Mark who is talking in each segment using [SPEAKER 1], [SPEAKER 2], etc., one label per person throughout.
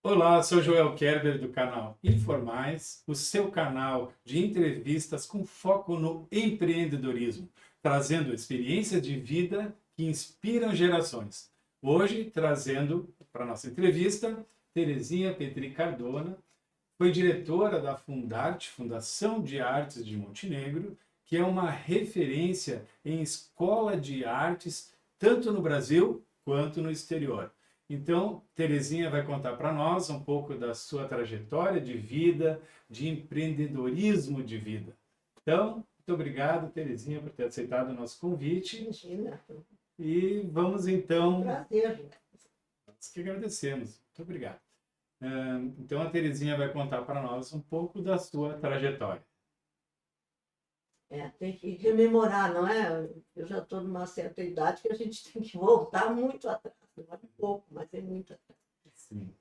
[SPEAKER 1] Olá, sou Joel Kerber do canal Informais, o seu canal de entrevistas com foco no empreendedorismo, trazendo experiências de vida que inspiram gerações. Hoje, trazendo para nossa entrevista Terezinha Petri Cardona, foi diretora da Fundarte, Fundação de Artes de Montenegro, que é uma referência em escola de artes, tanto no Brasil quanto no exterior. Então, Terezinha vai contar para nós um pouco da sua trajetória de vida, de empreendedorismo de vida. Então, muito obrigado, Terezinha, por ter aceitado o nosso convite.
[SPEAKER 2] Imagina,
[SPEAKER 1] E vamos
[SPEAKER 2] foi um
[SPEAKER 1] então,
[SPEAKER 2] prazer.
[SPEAKER 1] nós que agradecemos. Muito obrigado. Então, a Terezinha vai contar para nós um pouco da sua trajetória.
[SPEAKER 2] Tem que rememorar, não é? Eu já estou numa certa idade que a gente tem que voltar muito atrás. Não é pouco, mas é muito atrás.
[SPEAKER 1] Sim.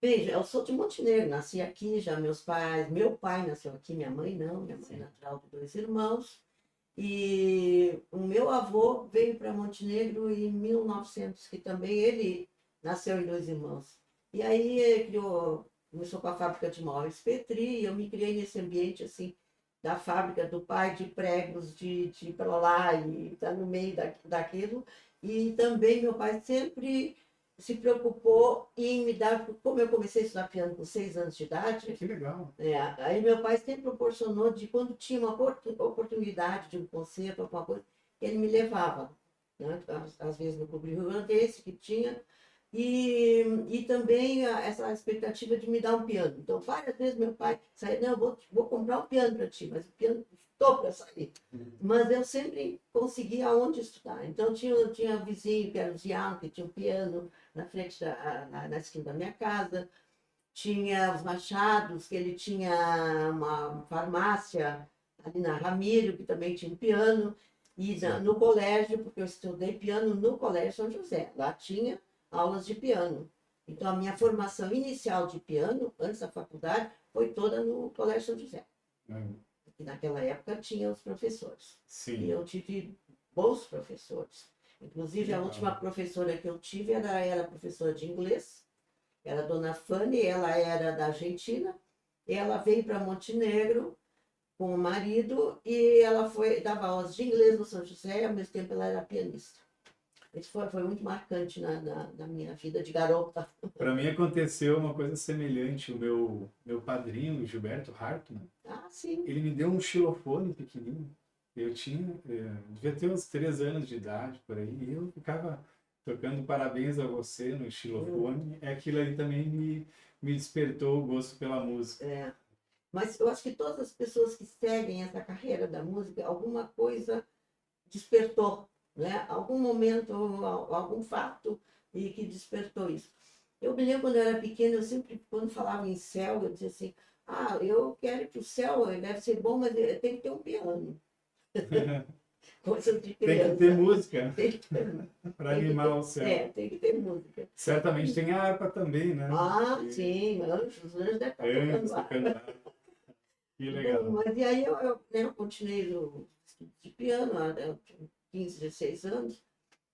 [SPEAKER 2] Veja, eu sou de Montenegro, nasci aqui, já meus pais, meu pai nasceu aqui, minha mãe não, minha mãe é
[SPEAKER 1] Sim.
[SPEAKER 2] natural de dois irmãos. E o meu avô veio para Montenegro em 1900, que também ele nasceu em dois irmãos. E aí começou com a fábrica de móveis Petri, e eu me criei nesse ambiente assim, da fábrica do pai, de pregos, de ir para lá e estar no meio daquilo. E também meu pai sempre se preocupou em me dar, como eu comecei a estudar piano com 6 anos de idade,
[SPEAKER 1] Que legal.
[SPEAKER 2] aí meu pai sempre proporcionou de quando tinha uma oportunidade de um concerto, alguma coisa, ele me levava, né? Às vezes no Clube Rio Grandense que tinha, e também essa expectativa de me dar um piano. Então, várias vezes meu pai saía, não, vou comprar um piano para ti, mas o piano custou para sair. Mas eu sempre conseguia onde estudar. Então, tinha um vizinho que era o Ziano, que tinha um piano na frente na esquina da minha casa. Tinha os Machados, que ele tinha uma farmácia ali na Ramiro, que também tinha um piano, e no colégio, porque eu estudei piano no Colégio São José, lá tinha aulas de piano. Então, a minha formação inicial de piano, antes da faculdade, foi toda no Colégio São José. E naquela época tinha os professores. E
[SPEAKER 1] Sim.
[SPEAKER 2] eu tive bons professores. Inclusive, a última professora que eu tive era professora de inglês, era a dona Fanny, ela era da Argentina, ela veio para Montenegro com o marido e ela dava aulas de inglês no São José, e ao mesmo tempo ela era pianista. Isso foi muito marcante na minha vida de garota.
[SPEAKER 1] Para mim aconteceu uma coisa semelhante. O meu padrinho, Gilberto Hartmann,
[SPEAKER 2] Ah, sim.
[SPEAKER 1] ele me deu um xilofone pequenininho. Eu devia ter uns 3 anos de idade por aí, e eu ficava tocando parabéns a você no xilofone. Aquilo ali também me despertou o gosto pela música.
[SPEAKER 2] É. Mas eu acho que todas as pessoas que seguem essa carreira da música, alguma coisa despertou, né? Algum momento, algum fato e que despertou isso. Eu me lembro quando eu era pequena, eu sempre, quando falava em céu, eu dizia assim, eu quero que o céu deve ser bom, mas tem que ter um piano. Coisa de
[SPEAKER 1] Tem que ter
[SPEAKER 2] criança.
[SPEAKER 1] música
[SPEAKER 2] Tem que ter,
[SPEAKER 1] para
[SPEAKER 2] tem que
[SPEAKER 1] animar
[SPEAKER 2] ter,
[SPEAKER 1] o céu.
[SPEAKER 2] tem que ter música.
[SPEAKER 1] Certamente tem a harpa também, né?
[SPEAKER 2] Sim, os anjos devem estar tocando
[SPEAKER 1] Antes
[SPEAKER 2] lá.
[SPEAKER 1] tocando harpa. Que
[SPEAKER 2] Bom,
[SPEAKER 1] legal.
[SPEAKER 2] mas e aí eu continuei no estudo de piano, eu tinha 15, 16 anos.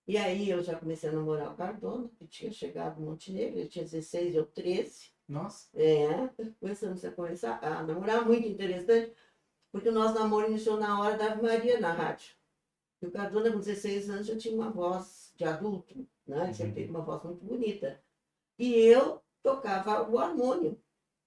[SPEAKER 2] E aí eu já comecei a namorar o Cardona, que tinha chegado em Montenegro, ele tinha 16 e eu 13.
[SPEAKER 1] Nossa.
[SPEAKER 2] Começamos a começar a namorar, muito interessante, porque o nosso namoro iniciou na hora da Ave Maria na rádio. E o Cardona, com 16 anos, já tinha uma voz de adulto, né? Ele sempre teve uma voz muito bonita. E eu tocava o harmônio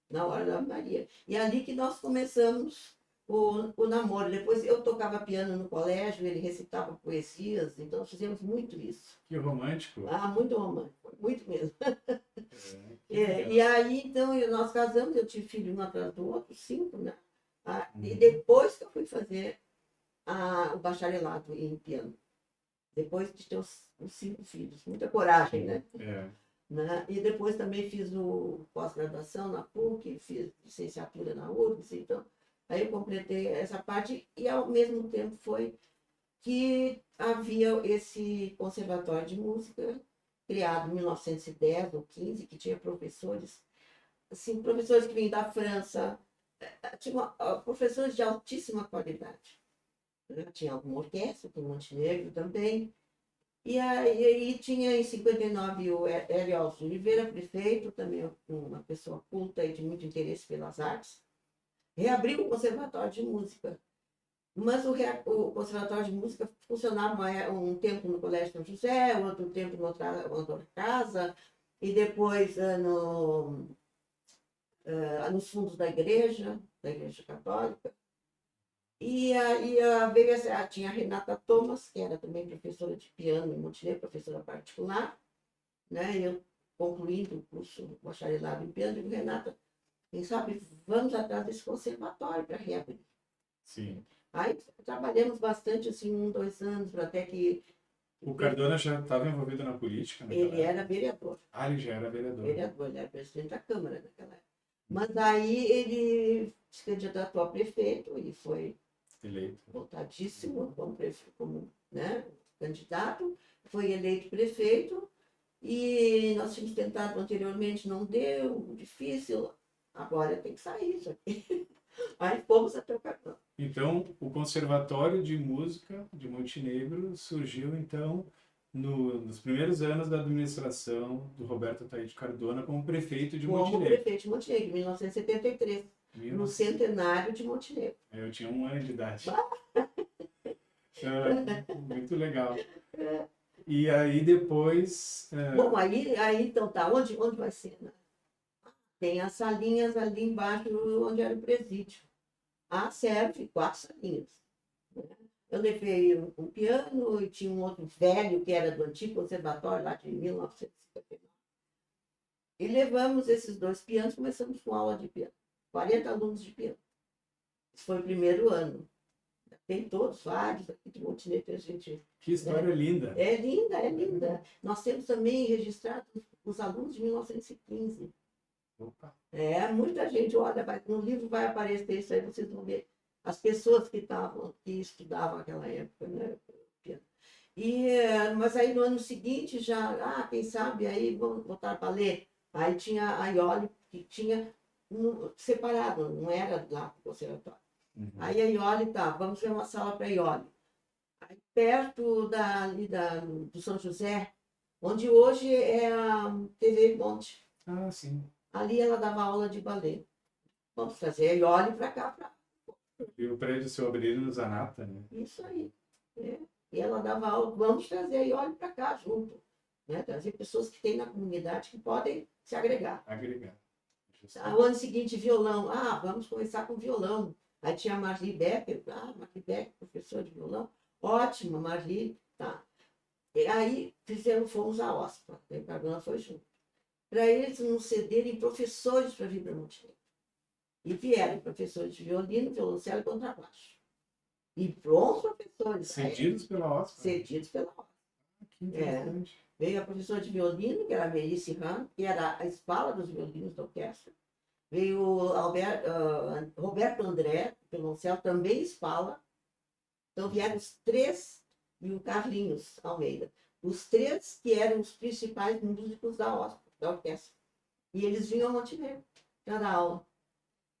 [SPEAKER 2] na hora da Ave Maria. E é ali que nós começamos o namoro. Depois eu tocava piano no colégio, ele recitava poesias, então fizemos muito isso.
[SPEAKER 1] Que romântico.
[SPEAKER 2] Muito romântico, muito mesmo.
[SPEAKER 1] Que legal.
[SPEAKER 2] E aí, então, nós casamos, eu tive filho um atrás do outro, 5, né? E depois que eu fui fazer o bacharelado em piano, depois de ter os 5 filhos, muita coragem, né? Né? E depois também fiz o pós-graduação na PUC, fiz licenciatura na URGS, então aí eu completei essa parte e ao mesmo tempo foi que havia esse conservatório de música criado em 1910 ou 15, que tinha professores, assim, professores que vinham da França, tinha professores de altíssima qualidade. Tinha alguma orquestra, tem Montenegro também, E aí tinha em 59 o Hélio de Oliveira, prefeito, também uma pessoa culta e de muito interesse pelas artes. Reabriu o Conservatório de Música. Mas o Conservatório de Música funcionava um tempo no Colégio São José, outro tempo em outra casa, e depois nos fundos da Igreja Católica. E aí tinha a Renata Thomas, que era também professora de piano em Montenegro, professora particular, né? Eu concluindo o curso bacharelado em piano, digo, Renata, quem sabe vamos atrás desse conservatório para reabrir.
[SPEAKER 1] Sim.
[SPEAKER 2] Aí trabalhamos bastante, assim, 2 anos, até que...
[SPEAKER 1] O Cardona já estava envolvido na política naquela
[SPEAKER 2] Ele
[SPEAKER 1] época?
[SPEAKER 2] era vereador.
[SPEAKER 1] Ah, ele já era vereador.
[SPEAKER 2] Ele era presidente da Câmara naquela época. Mas aí ele se candidatou a prefeito e foi
[SPEAKER 1] eleito.
[SPEAKER 2] votadíssimo como né, candidato, foi eleito prefeito e nós tínhamos tentado anteriormente, não deu, difícil, agora tem que sair isso aqui. Aí fomos até o Cardona.
[SPEAKER 1] Então, o Conservatório de Música de Montenegro surgiu, então, nos primeiros anos da administração do Roberto Ataíde Cardona como prefeito de Montenegro.
[SPEAKER 2] Como prefeito de Montenegro, em 1973, no centenário de Montenegro.
[SPEAKER 1] Eu tinha 1 ano de idade. Muito legal. E aí depois...
[SPEAKER 2] Bom, aí então tá, onde vai ser? Né? Tem as salinhas ali embaixo, onde era o presídio. Serve 4 salinhas. Né? Eu levei um piano e tinha um outro velho, que era do antigo conservatório, lá de 1959. E levamos esses 2 pianos, começamos com aula de piano. 40 alunos de piano. Esse foi o primeiro ano. Tem todos, vários aqui de Montenegro, a gente...
[SPEAKER 1] Que história linda!
[SPEAKER 2] É linda, é linda. Nós temos também registrados os alunos de 1915.
[SPEAKER 1] Opa.
[SPEAKER 2] Muita gente, olha, no livro vai aparecer isso aí, vocês vão ver as pessoas que estudavam naquela época, né? Mas aí no ano seguinte já, quem sabe, aí vamos voltar para ler. Aí tinha a Iole, que tinha separado, não era lá para o conservatório.
[SPEAKER 1] Uhum.
[SPEAKER 2] Aí a Iole, vamos ver uma sala para a Iole. Aí, perto do São José, onde hoje é a TV Monte.
[SPEAKER 1] Ah, sim.
[SPEAKER 2] Ali ela dava aula de balé. Vamos trazer a Iole para cá.
[SPEAKER 1] E o prédio seu abriu no Zanata, né?
[SPEAKER 2] Isso aí. E ela dava aula, vamos trazer a Iole para cá junto. Né? Trazer pessoas que tem na comunidade que podem se agregar. O ano seguinte, violão. Vamos começar com violão. Aí tinha a Marli Becker. Marli Becker, professora de violão. Ótima, Marli. Tá. E aí fomos à OSPA. O Cardona foi junto. Para eles nos cederem professores para vir para Montenegro. E vieram professores de violino, violoncelo e contrabaixo. E bons professores.
[SPEAKER 1] Cedidos pela OSPA?
[SPEAKER 2] Cedidos pela OSPA.
[SPEAKER 1] Que interessante.
[SPEAKER 2] Veio a professora de violino, que era a Melissa Ram, que era a espala dos violinos da orquestra. Veio o Roberto André, violoncelo, também espala. Então vieram os 3 e o Carlinhos Almeida. Os 3 que eram os principais músicos da OSPA, da orquestra. E eles vinham a Montenegro para dar aula.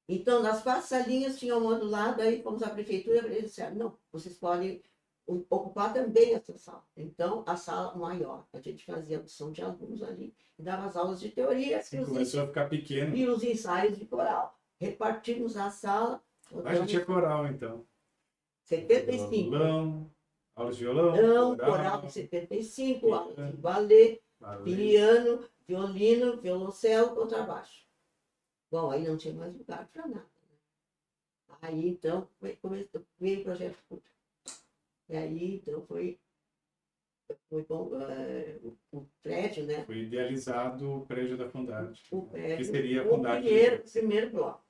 [SPEAKER 2] Então, nas 4 salinhas tinha uma do lado, aí fomos à prefeitura e eles disseram, não, vocês podem ocupar também essa sala. Então, a sala maior. A gente fazia audição de alunos ali e dava as aulas de teoria.
[SPEAKER 1] Começou a ficar pequeno.
[SPEAKER 2] E os ensaios de coral. Repartimos a sala.
[SPEAKER 1] Já tinha coral, então.
[SPEAKER 2] 75.
[SPEAKER 1] Violão, aulas de violão,
[SPEAKER 2] coral de 75, aulas de balé, piano, violino, violoncelo, contrabaixo. Bom, aí não tinha mais lugar para nada. Né? Aí, então, veio o projeto Cultura. E aí, então, foi bom, o prédio, né?
[SPEAKER 1] Foi idealizado o prédio da Fundarte.
[SPEAKER 2] O prédio,
[SPEAKER 1] que seria a
[SPEAKER 2] o
[SPEAKER 1] Fundarte.
[SPEAKER 2] primeiro bloco.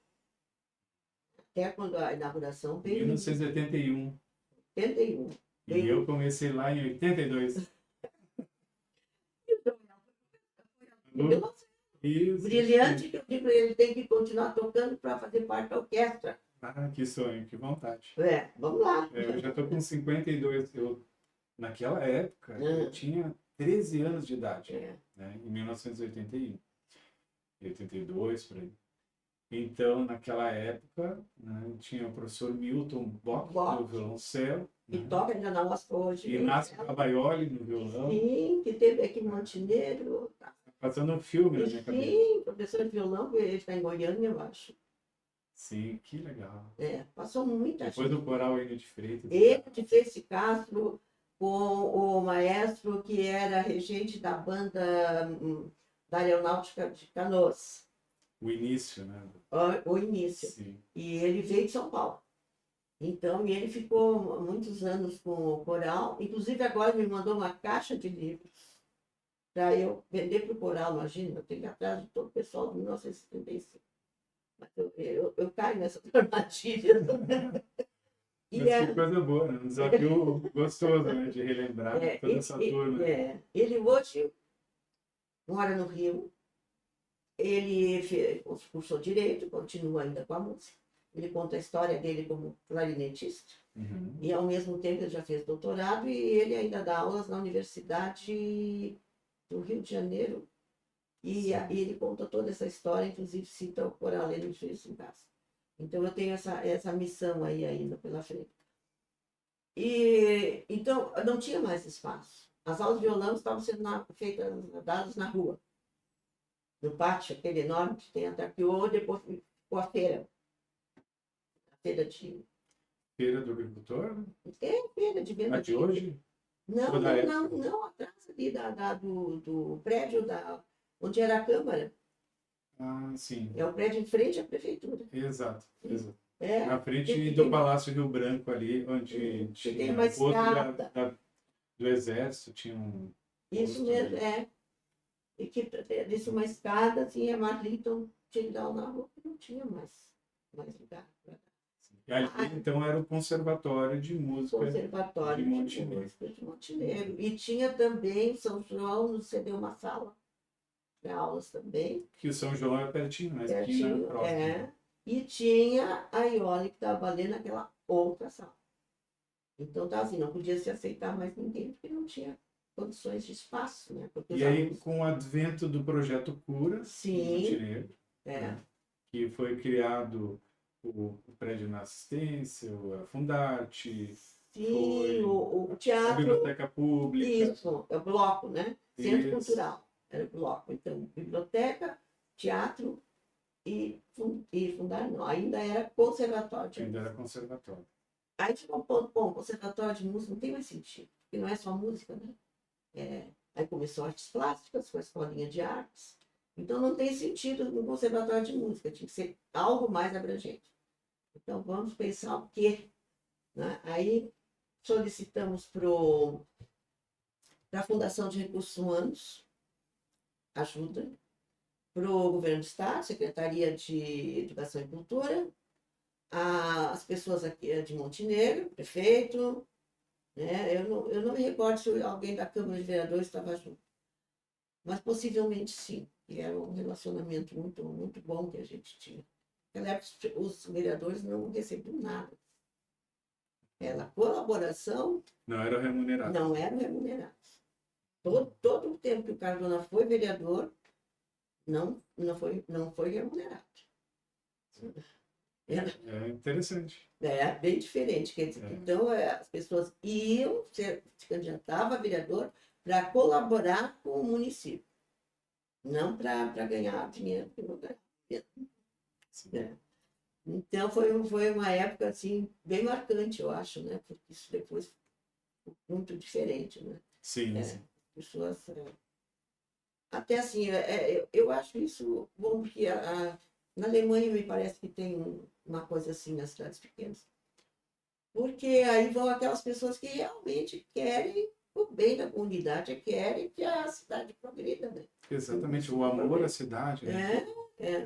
[SPEAKER 2] Até quando a inauguração veio...
[SPEAKER 1] 1981.
[SPEAKER 2] 81.
[SPEAKER 1] E eu comecei lá em 82.
[SPEAKER 2] Isso. Brilhante, que eu digo, ele tem que continuar tocando para fazer parte da orquestra.
[SPEAKER 1] Que sonho, que vontade.
[SPEAKER 2] Vamos lá.
[SPEAKER 1] Eu já estou com 52. Naquela época, eu tinha 13 anos de idade, né, em 1981. 82, por aí. Então, naquela época, né, tinha o professor Milton Bock no violoncelo,
[SPEAKER 2] que
[SPEAKER 1] Uhum.
[SPEAKER 2] toca ainda na USP hoje.
[SPEAKER 1] Inácio Cavaioli no violão.
[SPEAKER 2] Sim, que teve aqui em Montenegro.
[SPEAKER 1] Passando um filme na
[SPEAKER 2] E
[SPEAKER 1] minha cabeça.
[SPEAKER 2] sim, professor de violão, ele está em Goiânia, eu acho.
[SPEAKER 1] Sim, que legal.
[SPEAKER 2] Passou muita
[SPEAKER 1] Depois
[SPEAKER 2] gente.
[SPEAKER 1] do coral Enio de Freitas.
[SPEAKER 2] Ele de Fez Castro com o maestro que era regente da banda da Aeronáutica de Canoas,
[SPEAKER 1] O início, né?
[SPEAKER 2] o início.
[SPEAKER 1] Sim.
[SPEAKER 2] E ele veio de São Paulo. Então, e ele ficou muitos anos com o coral. Inclusive, agora me mandou uma caixa de livros para eu vender para o coral. Imagina, eu tenho que ir atrás de todo o pessoal de 1975. Mas eu caio nessa armadilha.
[SPEAKER 1] Mas que coisa boa, né? Um desafio gostoso, né? De relembrar toda essa turma.
[SPEAKER 2] Ele hoje mora no Rio. Ele cursou Direito, continua ainda com a música. Ele conta a história dele como clarinetista.
[SPEAKER 1] Uhum.
[SPEAKER 2] E, ao mesmo tempo, ele já fez doutorado e ele ainda dá aulas na Universidade do Rio de Janeiro. E ele conta toda essa história, inclusive cita o coral Enio de Freitas em casa. Então, eu tenho essa missão aí ainda pela frente. E, então, não tinha mais espaço. As aulas de violão estavam sendo dadas na rua, no pátio, aquele enorme que tem até aqui, ou depois ficou a feira. A feira de...
[SPEAKER 1] Feira do Agricultor?
[SPEAKER 2] Feira de venda.
[SPEAKER 1] A de hoje?
[SPEAKER 2] Não, atrás ali do prédio onde era a Câmara.
[SPEAKER 1] Ah, sim.
[SPEAKER 2] É o prédio em frente à prefeitura.
[SPEAKER 1] Exato.
[SPEAKER 2] Na
[SPEAKER 1] frente do Palácio Rio Branco ali, onde tinha
[SPEAKER 2] tem uma escada.
[SPEAKER 1] do Exército, tinha um...
[SPEAKER 2] Isso mesmo, E que desce uma escada, assim, a Marliton tinha que dar na rua, não tinha mais lugar.
[SPEAKER 1] E ali, então, era o Conservatório de Música
[SPEAKER 2] Conservatório de Música de Montenegro. E tinha também, São João nos cedeu uma sala para aulas também.
[SPEAKER 1] Que o São João é pertinho, né?
[SPEAKER 2] Pertinho,
[SPEAKER 1] próximo.
[SPEAKER 2] E tinha a Iole que estava ali naquela outra sala. Então, tá assim, não podia se aceitar mais ninguém, porque não tinha condições de espaço, né? Porque
[SPEAKER 1] E aí, com o advento do projeto Cura, em Montenegro, né, que foi criado o prédio na assistência, a Fundarte,
[SPEAKER 2] sim, o teatro,
[SPEAKER 1] a biblioteca pública.
[SPEAKER 2] Isso, é o bloco, né? Centro Cultural, era o bloco. Então, biblioteca, teatro e Fundarte, não, ainda era conservatório.
[SPEAKER 1] Ainda era conservatório.
[SPEAKER 2] Aí chegou um ponto, bom, conservatório de música não tem mais sentido, porque não é só música, né? Aí começou artes plásticas, com a escolinha de artes. Então não tem sentido no conservatório de música, tinha que ser algo mais abrangente. Então vamos pensar o quê? Né? Aí solicitamos para a Fundação de Recursos Humanos ajuda, para o Governo do Estado, Secretaria de Educação e Cultura, as pessoas aqui de Montenegro, prefeito, né? Eu não me recordo se alguém da Câmara de Vereadores estava junto, mas possivelmente sim, que era um relacionamento muito, muito bom que a gente tinha. Naquela época, os vereadores não recebiam nada. Era colaboração.
[SPEAKER 1] Não eram remunerados.
[SPEAKER 2] Não eram remunerados. Todo o tempo que o Cardona foi vereador, não foi remunerado.
[SPEAKER 1] É interessante.
[SPEAKER 2] É bem diferente. Quer dizer, então, as pessoas iam, se candidatavam a vereador para colaborar com o município, não para ganhar dinheiro. Então, foi uma época assim, bem marcante, eu acho, né? Porque isso depois ficou muito diferente, né?
[SPEAKER 1] Sim.
[SPEAKER 2] Pessoas... Até assim, eu acho isso bom, porque na Alemanha me parece que tem uma coisa assim nas cidades pequenas. Porque aí vão aquelas pessoas que realmente querem o bem da comunidade, querem que a cidade progrida, né?
[SPEAKER 1] Exatamente, o amor à cidade, né?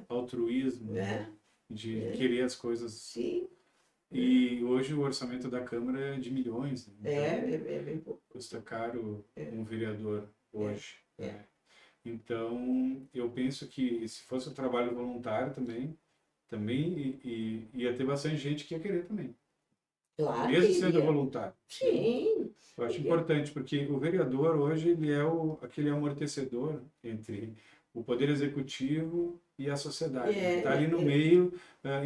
[SPEAKER 1] Altruísmo, de querer as coisas.
[SPEAKER 2] Sim.
[SPEAKER 1] E hoje o orçamento da Câmara é de milhões. Né? Então,
[SPEAKER 2] é bem pouco.
[SPEAKER 1] Custa caro um vereador hoje. Né? Então, eu penso que se fosse um trabalho voluntário também ia ter bastante gente que ia querer também.
[SPEAKER 2] Claro.
[SPEAKER 1] Mesmo sendo voluntário.
[SPEAKER 2] Sim.
[SPEAKER 1] Eu acho importante, porque o vereador hoje ele é aquele amortecedor entre o poder executivo e a sociedade. Está ali no meio,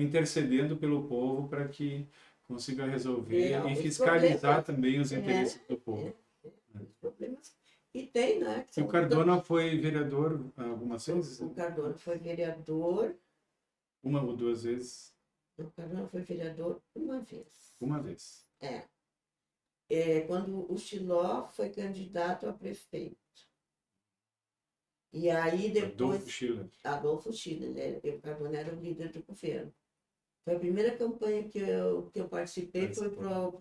[SPEAKER 1] intercedendo pelo povo para que consiga resolver e
[SPEAKER 2] os
[SPEAKER 1] fiscalizar
[SPEAKER 2] problemas,
[SPEAKER 1] também os interesses do povo.
[SPEAKER 2] os problemas que tem, né? Que
[SPEAKER 1] E o
[SPEAKER 2] são
[SPEAKER 1] Cardona foi vereador algumas vezes?
[SPEAKER 2] o Cardona foi vereador,
[SPEAKER 1] Uma ou duas vezes?
[SPEAKER 2] o Cardona foi vereador uma vez.
[SPEAKER 1] Uma vez.
[SPEAKER 2] Quando o Xiló foi candidato a prefeito. E aí depois,
[SPEAKER 1] Adolfo Schiller.
[SPEAKER 2] Adolfo Schiller, o Cardona era o líder do governo. Foi a primeira campanha que eu participei, foi pro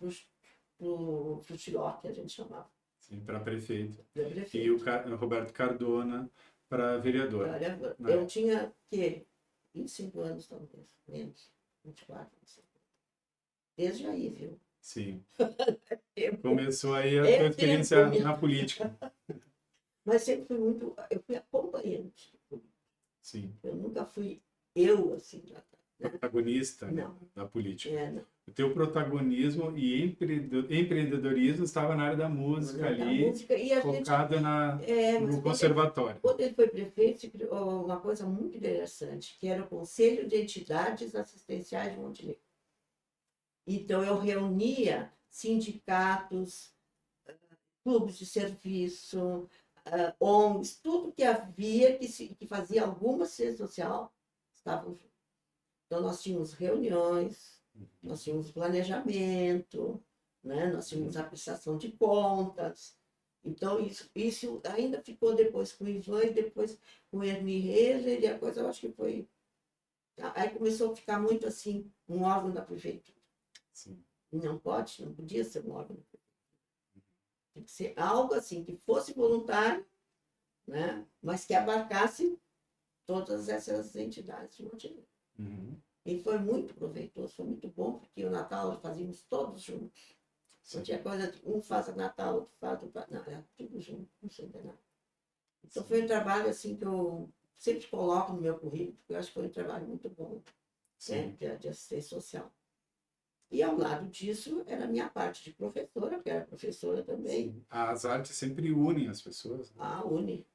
[SPEAKER 2] Xiló, que a gente chamava.
[SPEAKER 1] Sim, para prefeito.
[SPEAKER 2] Para
[SPEAKER 1] E
[SPEAKER 2] prefeito.
[SPEAKER 1] o Roberto Cardona para vereador.
[SPEAKER 2] Eu tinha, que 25 anos, talvez, menos, 24, 25. Desde aí, viu?
[SPEAKER 1] Sim.
[SPEAKER 2] Tempo.
[SPEAKER 1] Começou aí a tua experiência
[SPEAKER 2] tempo.
[SPEAKER 1] na política.
[SPEAKER 2] Mas sempre fui muito, eu fui acompanhante.
[SPEAKER 1] Sim.
[SPEAKER 2] Eu nunca fui eu, assim,
[SPEAKER 1] Protagonista, né,
[SPEAKER 2] não.
[SPEAKER 1] da política.
[SPEAKER 2] Não.
[SPEAKER 1] O teu protagonismo e empreendedorismo estava na área da música ali,
[SPEAKER 2] E a
[SPEAKER 1] focado no
[SPEAKER 2] mas
[SPEAKER 1] conservatório.
[SPEAKER 2] quando ele foi prefeito, se criou uma coisa muito interessante, que era o Conselho de Entidades Assistenciais de Montenegro. Então, eu reunia sindicatos, clubes de serviço, ONGs, tudo que havia que fazia alguma ciência social, estavam juntos. Então, nós tínhamos reuniões, nós tínhamos planejamento, né? Nós tínhamos apreciação de contas. Então, isso ainda ficou depois com o Ivan e depois com o Ernie Reger, e a coisa, eu acho que foi... Aí começou a ficar muito assim, um órgão da prefeitura.
[SPEAKER 1] Sim.
[SPEAKER 2] Não podia ser um órgão da prefeitura. Tem que ser algo assim, que fosse voluntário, né? Mas que abarcasse todas essas entidades de Montenegro.
[SPEAKER 1] Uhum.
[SPEAKER 2] E foi muito proveitoso, foi muito bom, porque o Natal fazíamos todos juntos. Não tinha coisa de um faz o Natal, outro faz o... Não, era tudo junto, não sei de nada. Então foi um trabalho assim que eu sempre coloco no meu currículo, porque eu acho que foi um trabalho muito bom, né, de assistência social. E ao lado disso era a minha parte de professora, porque era professora também.
[SPEAKER 1] Sim. As artes sempre unem as pessoas. Né?
[SPEAKER 2] Une.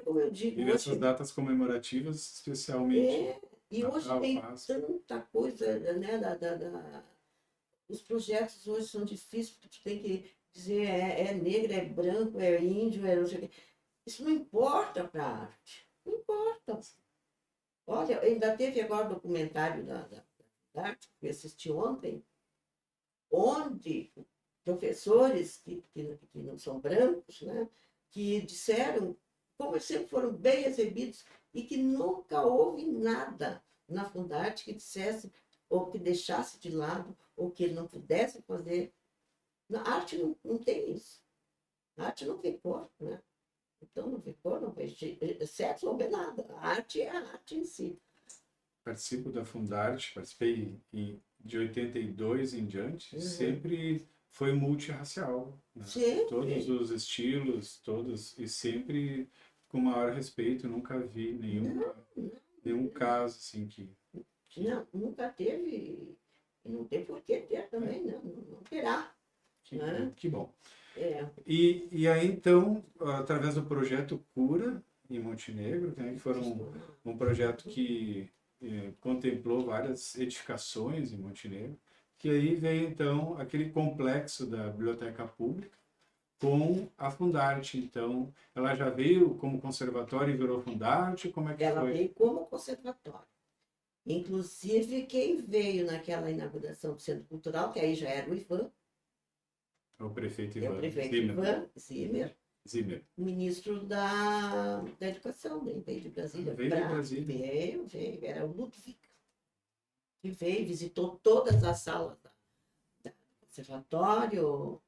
[SPEAKER 2] Como eu digo,
[SPEAKER 1] E nessas datas comemorativas, especialmente.
[SPEAKER 2] E hoje tem tanta coisa, né, os projetos hoje são difíceis, porque tu tem que dizer é negro, é branco, é índio, é não sei o quê. Isso não importa para a arte. Não importa. Olha, ainda teve agora o documentário da arte, que eu assisti ontem, onde professores que não são brancos, né, que disseram como eles sempre foram bem recebidos e que nunca houve nada na Fundarte que dissesse ou que deixasse de lado, ou que ele não pudesse fazer. A arte não tem isso. A arte não vê cor, né? Então não vê cor, não vê sexo, não vê nada. A arte é a arte em si.
[SPEAKER 1] Participo da Fundarte, participei de 82 em diante, sempre foi multirracial. Né?
[SPEAKER 2] Sempre.
[SPEAKER 1] Todos os estilos, todos, e sempre com maior respeito, nunca vi nenhum caso assim que...
[SPEAKER 2] Não, nunca teve, e não tem por que ter também, não terá.
[SPEAKER 1] Que bom.
[SPEAKER 2] É.
[SPEAKER 1] E aí, então, através do projeto Cura, em Montenegro, né, que foi um projeto que contemplou várias edificações em Montenegro, que aí veio, então, aquele complexo da Biblioteca Pública com a Fundarte. Então, ela já veio como conservatório e virou Fundarte? Como é que
[SPEAKER 2] ela
[SPEAKER 1] foi?
[SPEAKER 2] Veio como conservatório. Inclusive, quem veio naquela inauguração do Centro Cultural, que aí já era o Ivan,
[SPEAKER 1] O prefeito
[SPEAKER 2] Ivan Zimmer, ministro da Educação, veio de Brasília.
[SPEAKER 1] Veio de Brasília.
[SPEAKER 2] Veio, era o Ludwig, que veio, visitou todas as salas do conservatório,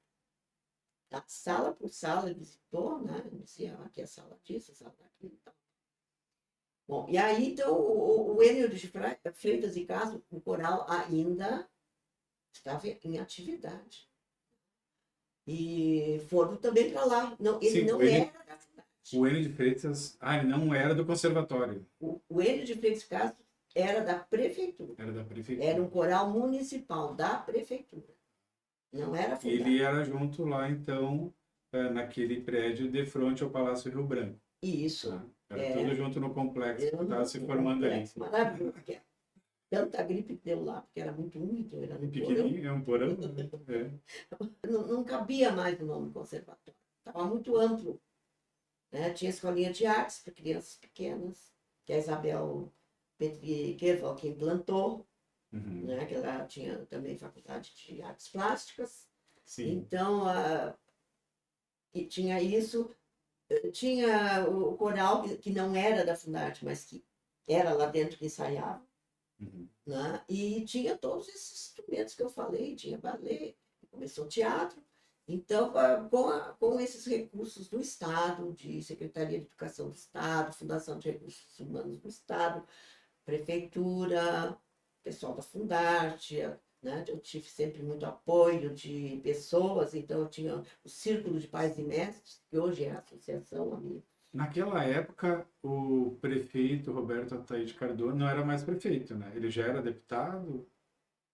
[SPEAKER 2] sala por sala, visitou, né? Dizia, aqui é a sala disso, a sala daquilo e tal. Bom, e aí, então, o Enio de Freitas e Castro, o coral ainda estava em atividade. E foram também para lá. Não, ele não era da Fundarte.
[SPEAKER 1] O Enio de Freitas, ele não era do conservatório.
[SPEAKER 2] O Enio de Freitas e Castro era da prefeitura.
[SPEAKER 1] Era da prefeitura.
[SPEAKER 2] Era um coral municipal da prefeitura. Não era Fundarte.
[SPEAKER 1] Ele era junto lá, então, naquele prédio de frente ao Palácio Rio Branco.
[SPEAKER 2] Isso.
[SPEAKER 1] Tá? Era tudo junto no complexo que estava se formando ali.
[SPEAKER 2] Maravilhoso. tanta gripe que deu lá, porque era muito úmido, era no porão.
[SPEAKER 1] Pequenininho, é um porão, né?
[SPEAKER 2] Não cabia mais o nome conservatório. Estava muito amplo. Né? Tinha escolinha de artes para crianças pequenas, que a Isabel Petri Keval que implantou,
[SPEAKER 1] Uhum.
[SPEAKER 2] né? Que ela tinha também faculdade de artes plásticas.
[SPEAKER 1] Sim.
[SPEAKER 2] Então, e tinha isso. Tinha o coral, que não era da Fundarte, mas que era lá dentro que ensaiava.
[SPEAKER 1] Uhum.
[SPEAKER 2] Né? E tinha todos esses instrumentos que eu falei, tinha balé, começou teatro. Então, com esses recursos do Estado, de Secretaria de Educação do Estado, Fundação de Recursos Humanos do Estado, Prefeitura, pessoal da Fundarte, né? Eu tive sempre muito apoio de pessoas, então eu tinha o Círculo de Pais e Mestres, que hoje é a Associação Amiga.
[SPEAKER 1] Naquela época, o prefeito Roberto Ataíde Cardoso não era mais prefeito, né? Ele já era deputado.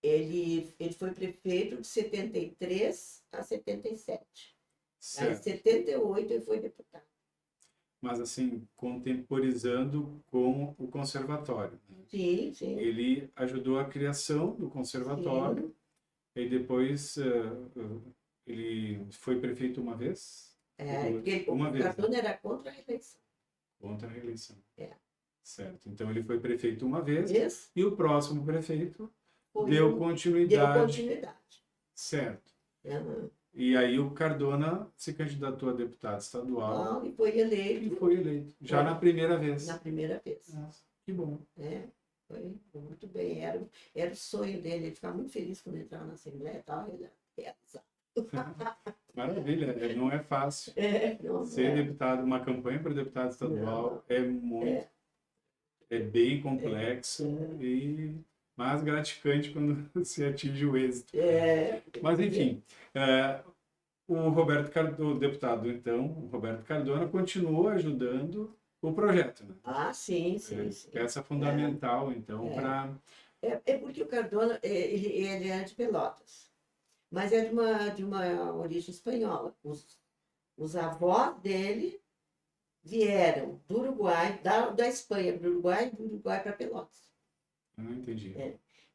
[SPEAKER 2] Ele foi prefeito de 73 a 77. Aí, em
[SPEAKER 1] Certo.
[SPEAKER 2] 78, ele foi deputado.
[SPEAKER 1] Mas assim, contemporizando com o conservatório, né?
[SPEAKER 2] Sim, sim.
[SPEAKER 1] Ele ajudou a criação do conservatório,
[SPEAKER 2] Sim.
[SPEAKER 1] e depois ele foi prefeito uma vez?
[SPEAKER 2] Porque
[SPEAKER 1] Uma
[SPEAKER 2] o
[SPEAKER 1] vez, né?
[SPEAKER 2] Cardoso era contra a reeleição.
[SPEAKER 1] Contra a reeleição.
[SPEAKER 2] É.
[SPEAKER 1] Certo. Então ele foi prefeito uma vez,
[SPEAKER 2] Esse
[SPEAKER 1] e o próximo prefeito
[SPEAKER 2] foi
[SPEAKER 1] deu
[SPEAKER 2] deu
[SPEAKER 1] continuidade.
[SPEAKER 2] continuidade.
[SPEAKER 1] Certo.
[SPEAKER 2] Uhum.
[SPEAKER 1] E aí o Cardona se candidatou a deputado estadual
[SPEAKER 2] E foi eleito
[SPEAKER 1] e foi eleito, já
[SPEAKER 2] Foi.
[SPEAKER 1] na primeira vez.
[SPEAKER 2] na primeira vez.
[SPEAKER 1] Nossa, que bom.
[SPEAKER 2] Foi muito bem. Era o sonho dele, ele ficava muito feliz quando entrava na Assembleia e tal. Ele
[SPEAKER 1] Maravilha, não é fácil.
[SPEAKER 2] não,
[SPEAKER 1] Ser deputado, uma campanha para deputado estadual é muito, é bem complexo e mais gratificante quando se atinge o êxito. Mas enfim, o Roberto Cardona, o deputado então, o Roberto Cardona, continuou ajudando o projeto, né?
[SPEAKER 2] sim, sim.
[SPEAKER 1] Peça fundamental, então, para...
[SPEAKER 2] É porque o Cardona, ele é de Pelotas, mas é de uma origem espanhola. Os avós dele vieram do Uruguai, da Espanha para o Uruguai, e do Uruguai para Pelotas.
[SPEAKER 1] Eu não entendi.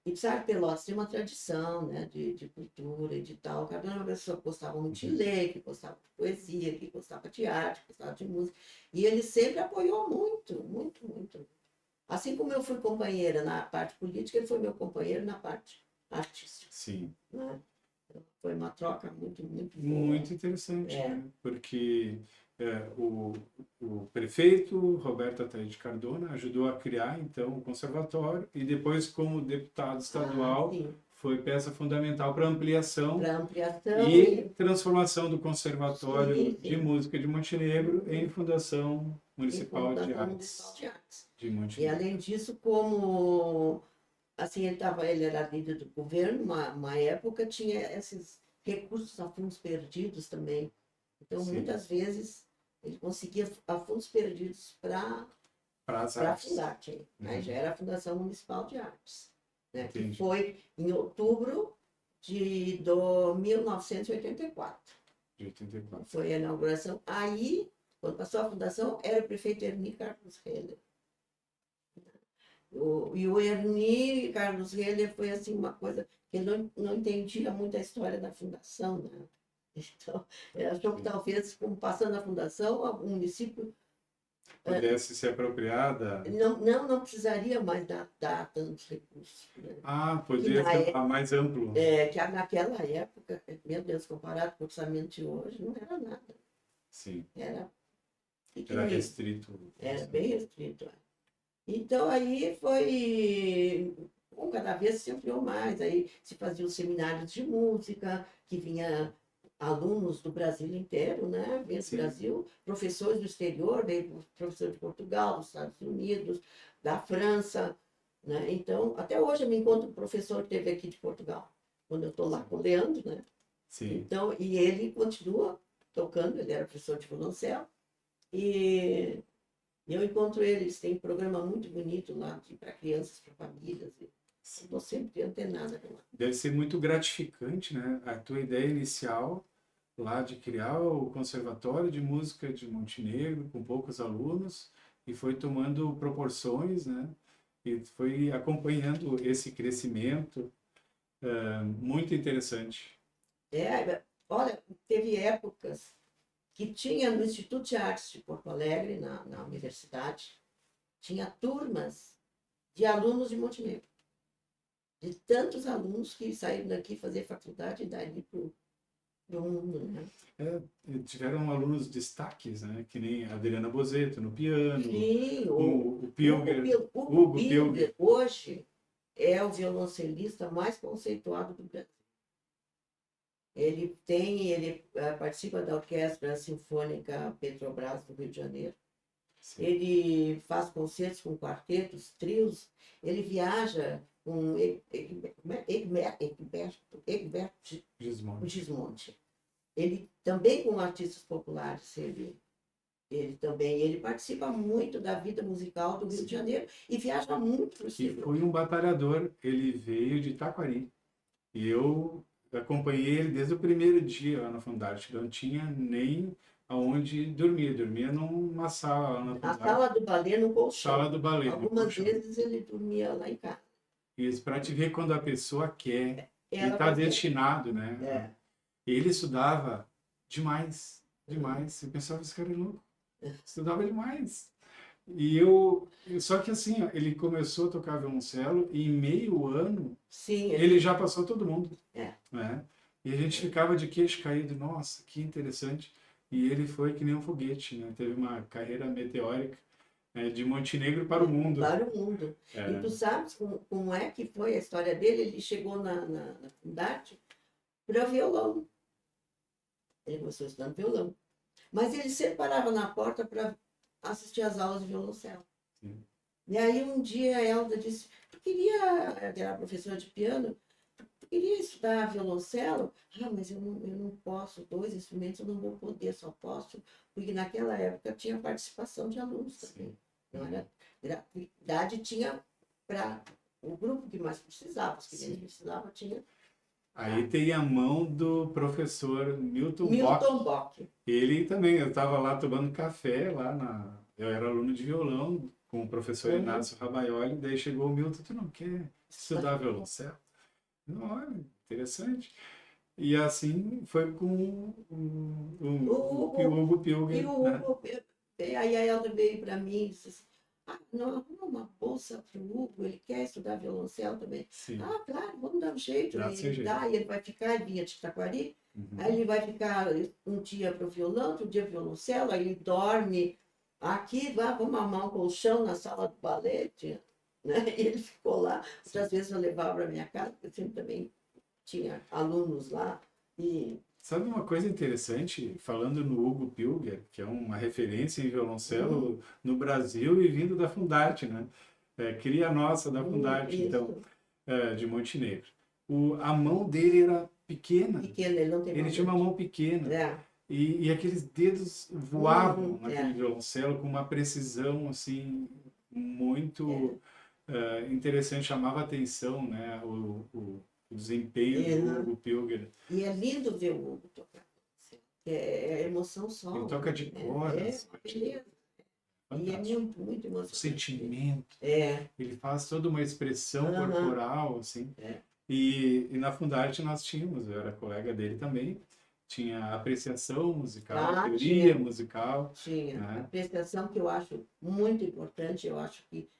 [SPEAKER 2] E sabe, Pelotas tem uma tradição, né, de cultura e de tal. O Cardona era uma pessoa que gostava muito de ler, que gostava de poesia, que gostava de arte, que gostava de música. E ele sempre apoiou muito, muito, muito. Assim como eu fui companheira na parte política, ele foi meu companheiro na parte artística.
[SPEAKER 1] Sim.
[SPEAKER 2] Né? Foi uma troca muito, muito boa.
[SPEAKER 1] Muito interessante, né? Porque o prefeito Roberto Ataíde Cardona ajudou a criar, então, o conservatório e depois, como deputado estadual, foi peça fundamental para ampliação e transformação do Conservatório de Música de Montenegro em Fundação Municipal de Artes de Montenegro.
[SPEAKER 2] E, além disso, como assim, ele era líder do governo, uma época tinha esses recursos a fundos perdidos também. Então, muitas vezes, ele conseguia a fundos perdidos para a Fundarte. Aí já era a Fundação Municipal de Artes, né? Que foi em outubro de 1984.
[SPEAKER 1] De 84.
[SPEAKER 2] Foi a inauguração. Aí, quando passou a fundação, era o prefeito Erni Carlos Heller. E o Erni Carlos Heller foi assim uma coisa que ele não entendia muito a história da fundação, né? Então, ele achou que talvez, como passando a fundação, o município
[SPEAKER 1] pudesse ser apropriada.
[SPEAKER 2] Não precisaria mais dar tantos recursos. Né?
[SPEAKER 1] Poderia ser mais amplo.
[SPEAKER 2] Que naquela época, meu Deus, comparado com o orçamento de hoje, não era nada.
[SPEAKER 1] Sim.
[SPEAKER 2] Era
[SPEAKER 1] restrito.
[SPEAKER 2] Era bem restrito. Então, aí foi... cada vez se ampliou mais. Aí se faziam seminários de música, que vinha alunos do Brasil inteiro, né? Veio do Brasil, professores do exterior, veio professor de Portugal, dos Estados Unidos, da França, né? Então, até hoje eu me encontro com um professor que esteve aqui de Portugal, quando eu estou lá com o Leandro, né?
[SPEAKER 1] Sim.
[SPEAKER 2] Então, e ele continua tocando, ele era professor de violoncelo, e eu encontro eles, tem um programa muito bonito lá para crianças, para famílias, estou sempre antenada com lá.
[SPEAKER 1] Deve ser muito gratificante, né? A tua ideia inicial lá de criar o Conservatório de Música de Montenegro com poucos alunos e foi tomando proporções, né? e foi acompanhando esse crescimento muito interessante.
[SPEAKER 2] Olha, teve épocas que tinha no Instituto de Artes de Porto Alegre, na universidade, tinha turmas de alunos de Montenegro. De tantos alunos que saíram daqui fazer faculdade e dali para o mundo, né?
[SPEAKER 1] Tiveram alunos destaques, né? Que nem a Adriana Bozetto no piano,
[SPEAKER 2] Sim,
[SPEAKER 1] o Pilger,
[SPEAKER 2] Hugo
[SPEAKER 1] Hugo
[SPEAKER 2] Pilger,
[SPEAKER 1] Pilger.
[SPEAKER 2] hoje é o violoncelista mais conceituado do Brasil. Ele participa da Orquestra Sinfônica Petrobras do Rio de Janeiro.
[SPEAKER 1] Sim.
[SPEAKER 2] Ele faz concertos com quartetos, trios. Ele viaja com Egberto Gismonti. Ele também com artistas populares. Ele participa muito da vida musical do Rio de Janeiro e viaja muito para o
[SPEAKER 1] E
[SPEAKER 2] exterior.
[SPEAKER 1] foi um batalhador. Ele veio de Taquari. E eu acompanhei ele desde o primeiro dia lá na Fundarte. Não tinha nem aonde dormir. Dormia numa sala lá na
[SPEAKER 2] A
[SPEAKER 1] Fundarte.
[SPEAKER 2] sala do balé no colchão.
[SPEAKER 1] Sala do balé.
[SPEAKER 2] Algumas vezes ele dormia lá em casa.
[SPEAKER 1] Isso, para te ver quando a pessoa quer e
[SPEAKER 2] Ela
[SPEAKER 1] está
[SPEAKER 2] fazia.
[SPEAKER 1] destinado, né?
[SPEAKER 2] É.
[SPEAKER 1] Ele estudava demais, demais. Eu pensava, esse cara é louco. Estudava demais. Só que assim, ó, ele começou a tocar violoncelo e em meio ano,
[SPEAKER 2] Sim,
[SPEAKER 1] ele já passou todo mundo.
[SPEAKER 2] É.
[SPEAKER 1] Né? E a gente ficava de queixo caído, nossa, que interessante. E ele foi que nem um foguete, né? Teve uma carreira meteórica, de Montenegro para o mundo.
[SPEAKER 2] Para o mundo.
[SPEAKER 1] É.
[SPEAKER 2] E tu sabes como é que foi a história dele? Ele chegou na Fundarte para violão. Ele começou estudando violão. Mas ele sempre parava na porta para assistir às aulas de violoncelo.
[SPEAKER 1] Sim.
[SPEAKER 2] E aí um dia a Elda disse, ela era professora de piano, tu queria estudar violoncelo? Ah, mas eu não posso, 2 instrumentos eu não vou poder, só posso, porque naquela época tinha participação de alunos também.
[SPEAKER 1] Sim.
[SPEAKER 2] Não era gratuidade, tinha para o grupo que mais precisava, os que menos precisavam tinha.
[SPEAKER 1] Aí tem a mão do professor Milton
[SPEAKER 2] Bock.
[SPEAKER 1] Ele também, eu estava lá tomando café, eu era aluno de violão com o professor Inácio Rabaioli, daí chegou o Milton, tu não quer estudar violoncelo? Não, interessante. E assim foi com o Hugo Pilger.
[SPEAKER 2] E o Hugo, aí a Elda veio para mim e disse assim, não, arruma uma bolsa para o Hugo, ele quer estudar violoncelo também.
[SPEAKER 1] Sim.
[SPEAKER 2] Claro, vamos dar um jeito.
[SPEAKER 1] Dá
[SPEAKER 2] E ele vai ficar, ele vinha de Taquari, aí ele vai ficar um dia para o violão, outro dia violoncelo, aí ele dorme aqui, vamos armar um colchão na sala do balé, né? E ele ficou lá. Outras vezes eu levava para minha casa, porque eu sempre também tinha alunos lá.
[SPEAKER 1] Sabe uma coisa interessante, falando no Hugo Pilger, que é uma referência em violoncelo no Brasil e vindo da Fundarte, né? Cria nossa da Fundarte, então, de Montenegro. A mão dele era pequena. Ele tinha uma mão pequena. E aqueles dedos voavam naquele violoncelo com uma precisão assim muito interessante, chamava atenção, né? O desempenho do Hugo Pilger.
[SPEAKER 2] E é lindo ver o Hugo tocar. É emoção só.
[SPEAKER 1] Ele toca de cordas.
[SPEAKER 2] Beleza. E é muito, muito emocionante.
[SPEAKER 1] O sentimento. Ele faz toda uma expressão corporal, assim. E na Fundarte nós tínhamos, eu era colega dele também, tinha apreciação musical, teoria musical.
[SPEAKER 2] Tinha.
[SPEAKER 1] Né?
[SPEAKER 2] Apreciação que eu acho muito importante, eu acho que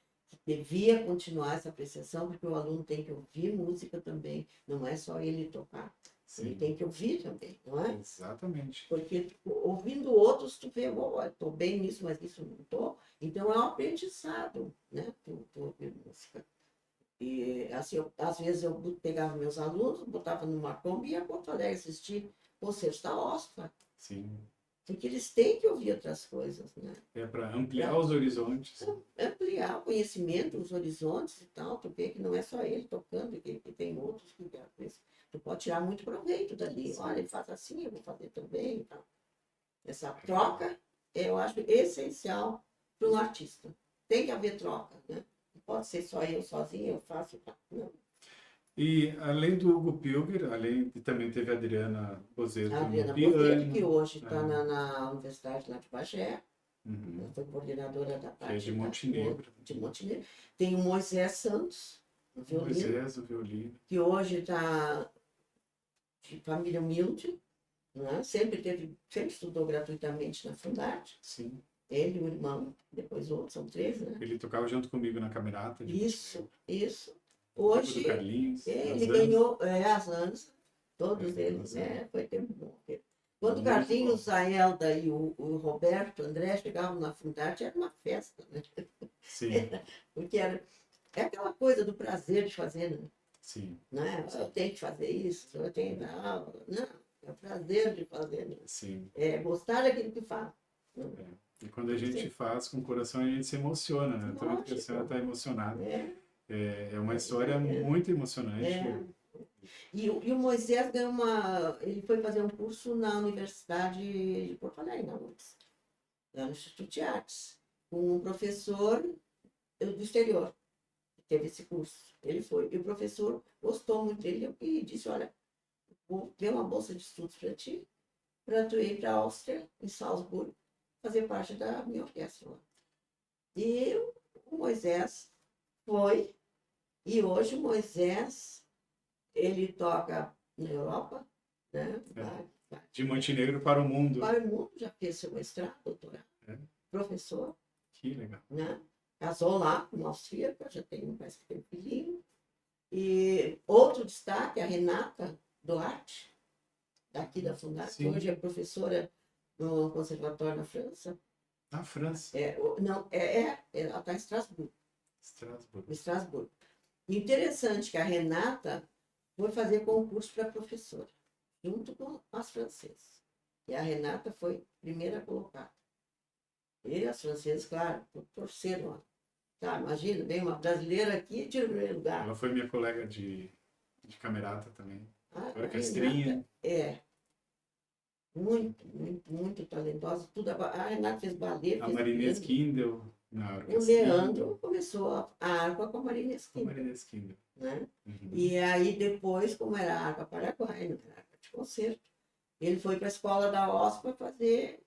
[SPEAKER 2] devia continuar essa apreciação, porque o aluno tem que ouvir música também, não é só ele tocar. Sim. Ele tem que ouvir também, não é?
[SPEAKER 1] Exatamente.
[SPEAKER 2] Porque ouvindo outros, tu vê, estou bem nisso, mas nisso não estou. Então é um aprendizado, né? Tu ouvir música. E assim, às vezes eu pegava meus alunos, botava numa Kombi e ia a Porto Alegre assistir concertos da OSPA.
[SPEAKER 1] Sim.
[SPEAKER 2] Porque eles têm que ouvir outras coisas, né?
[SPEAKER 1] Para ampliar os horizontes.
[SPEAKER 2] Ampliar o conhecimento, os horizontes e tal. Tu vê que não é só ele tocando, que tem outros que tu pode tirar muito proveito dali. Sim. Olha, ele faz assim, eu vou fazer também e tal. Essa troca, eu acho essencial para um artista. Tem que haver troca, né? Não pode ser só eu sozinho, eu faço e tal. Não.
[SPEAKER 1] E além do Hugo Pilger, também teve a Adriana Bozetto no piano.
[SPEAKER 2] Bozetto, que hoje está na Universidade lá de Bagé, Ela foi coordenadora da
[SPEAKER 1] Que é
[SPEAKER 2] parte
[SPEAKER 1] de Montenegro.
[SPEAKER 2] de Montenegro. Tem o Moisés Santos, no violino,
[SPEAKER 1] Moisés, o violino.
[SPEAKER 2] que hoje está de família humilde, né? Sempre estudou gratuitamente na Fundarte.
[SPEAKER 1] Sim.
[SPEAKER 2] Ele e o irmão, depois outros, são 3, né?
[SPEAKER 1] Ele tocava junto comigo na Camerata de
[SPEAKER 2] Isso.
[SPEAKER 1] do
[SPEAKER 2] Hoje,
[SPEAKER 1] Carlinhos,
[SPEAKER 2] ele
[SPEAKER 1] das
[SPEAKER 2] ganhou as anos, todos
[SPEAKER 1] É,
[SPEAKER 2] eles,
[SPEAKER 1] as
[SPEAKER 2] né? Foi tempo bom. Quando o
[SPEAKER 1] Muito
[SPEAKER 2] Carlinhos,
[SPEAKER 1] bom.
[SPEAKER 2] a Elda e o Roberto, o André chegavam na Fundarte, era uma festa, né?
[SPEAKER 1] Sim,
[SPEAKER 2] Porque é aquela coisa do prazer de fazer, né?
[SPEAKER 1] sim,
[SPEAKER 2] Eu tenho que fazer isso, eu tenho. Não, é o prazer de fazer, né?
[SPEAKER 1] sim.
[SPEAKER 2] É gostar daquilo que faz.
[SPEAKER 1] E quando a gente faz com o coração, a gente se emociona, né? Tanto que a senhora está emocionada.
[SPEAKER 2] É,
[SPEAKER 1] É uma história muito emocionante.
[SPEAKER 2] é. E o Moisés ganhou ele foi fazer um curso na Universidade de Porto Alegre, na UFRGS, lá no Instituto de Artes, com um professor do exterior, que teve esse curso. Ele foi. E o professor gostou muito dele e disse, olha, vou ver uma bolsa de estudos para tu ir para a Áustria, em Salzburgo, fazer parte da minha orquestra lá. E o Moisés foi, e hoje o Moisés, ele toca na Europa, né?
[SPEAKER 1] De Montenegro para o mundo.
[SPEAKER 2] Para o mundo, já fez seu mestrado, doutorado, professor,
[SPEAKER 1] Que legal.
[SPEAKER 2] né? Casou lá com uma austríaca, já tem um filhinho. E outro destaque, a Renata Duarte, daqui da Fundarte, que hoje é professora no Conservatório na França.
[SPEAKER 1] Na França.
[SPEAKER 2] Não, ela está em Estrasburgo.
[SPEAKER 1] Estrasburgo.
[SPEAKER 2] Interessante que a Renata foi fazer concurso para professora, junto com as francesas. E a Renata foi primeira colocada. E as francesas, claro, torceram. Tá, imagina, vem uma brasileira aqui e tira o primeiro lugar.
[SPEAKER 1] Ela foi minha colega de Camerata também.
[SPEAKER 2] A
[SPEAKER 1] Castrinha.
[SPEAKER 2] Renata muito, muito, muito talentosa. A Renata fez ballet.
[SPEAKER 1] A Marinês Kindle na
[SPEAKER 2] O Leandro começou a harpa com a Marinês Kindle. Né?
[SPEAKER 1] Uhum.
[SPEAKER 2] E aí depois, como era harpa paraguaia, não era harpa de concerto, ele foi para a escola da OSPA fazer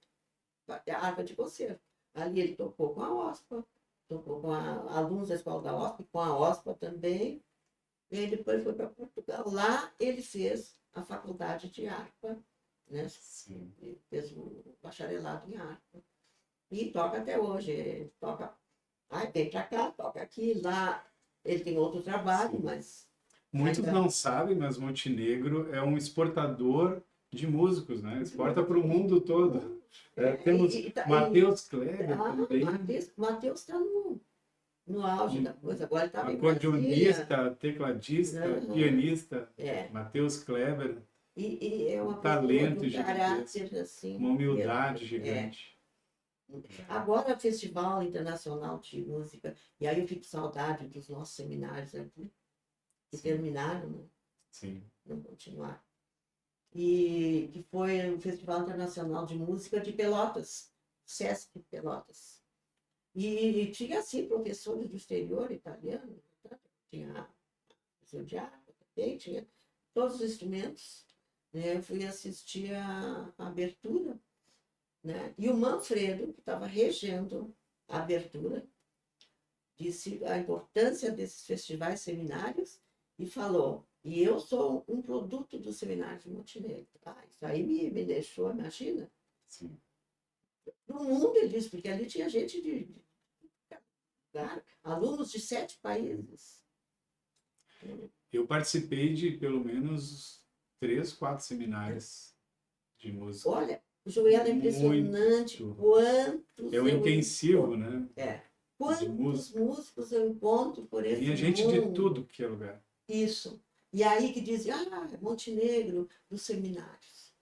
[SPEAKER 2] a harpa de concerto. Ali ele tocou com a OSPA, tocou com alunos da escola da OSPA, com a OSPA também. E aí depois foi para Portugal. Lá ele fez a faculdade de harpa, né?
[SPEAKER 1] Sim.
[SPEAKER 2] Ele fez o bacharelado em harpa. E toca até hoje. Ele toca, vem para cá, toca aqui, lá. Ele tem outro trabalho,
[SPEAKER 1] Sim.
[SPEAKER 2] mas...
[SPEAKER 1] Muitos não sabem, mas Montenegro é um exportador de músicos, né? Exporta para o mundo todo. Temos Matheus Kleber também.
[SPEAKER 2] Matheus está no auge da coisa. Agora ele está bem
[SPEAKER 1] acordeonista, tecladista, pianista. Matheus Kleber.
[SPEAKER 2] E é uma
[SPEAKER 1] talento
[SPEAKER 2] pessoa de caráter, assim,
[SPEAKER 1] uma humildade gigante.
[SPEAKER 2] Agora, Festival Internacional de Música, e aí eu fico saudade dos nossos seminários aqui, que terminaram, né?
[SPEAKER 1] Sim.
[SPEAKER 2] Não continuaram. E que foi o Festival Internacional de Música de Pelotas, Sesc Pelotas. E tinha, assim, professores do exterior, italiano, tinha professor de harpa também, tinha todos os instrumentos. Eu fui assistir a abertura, né? E o Manfredo, que estava regendo a abertura, disse a importância desses festivais seminários e falou, e eu sou um produto do seminário de Montenegro. Isso aí me deixou, imagina.
[SPEAKER 1] Sim.
[SPEAKER 2] No mundo, ele disse, porque ali tinha gente de alunos de 7 países.
[SPEAKER 1] Eu participei de pelo menos 3, 4 seminários de música.
[SPEAKER 2] Olha, Joelho, é impressionante quantos...
[SPEAKER 1] É o intensivo, né?
[SPEAKER 2] Quantos músicos eu encontro por esse mundo.
[SPEAKER 1] E a gente de tudo que é lugar.
[SPEAKER 2] Isso. E aí que dizem, Montenegro, dos seminários.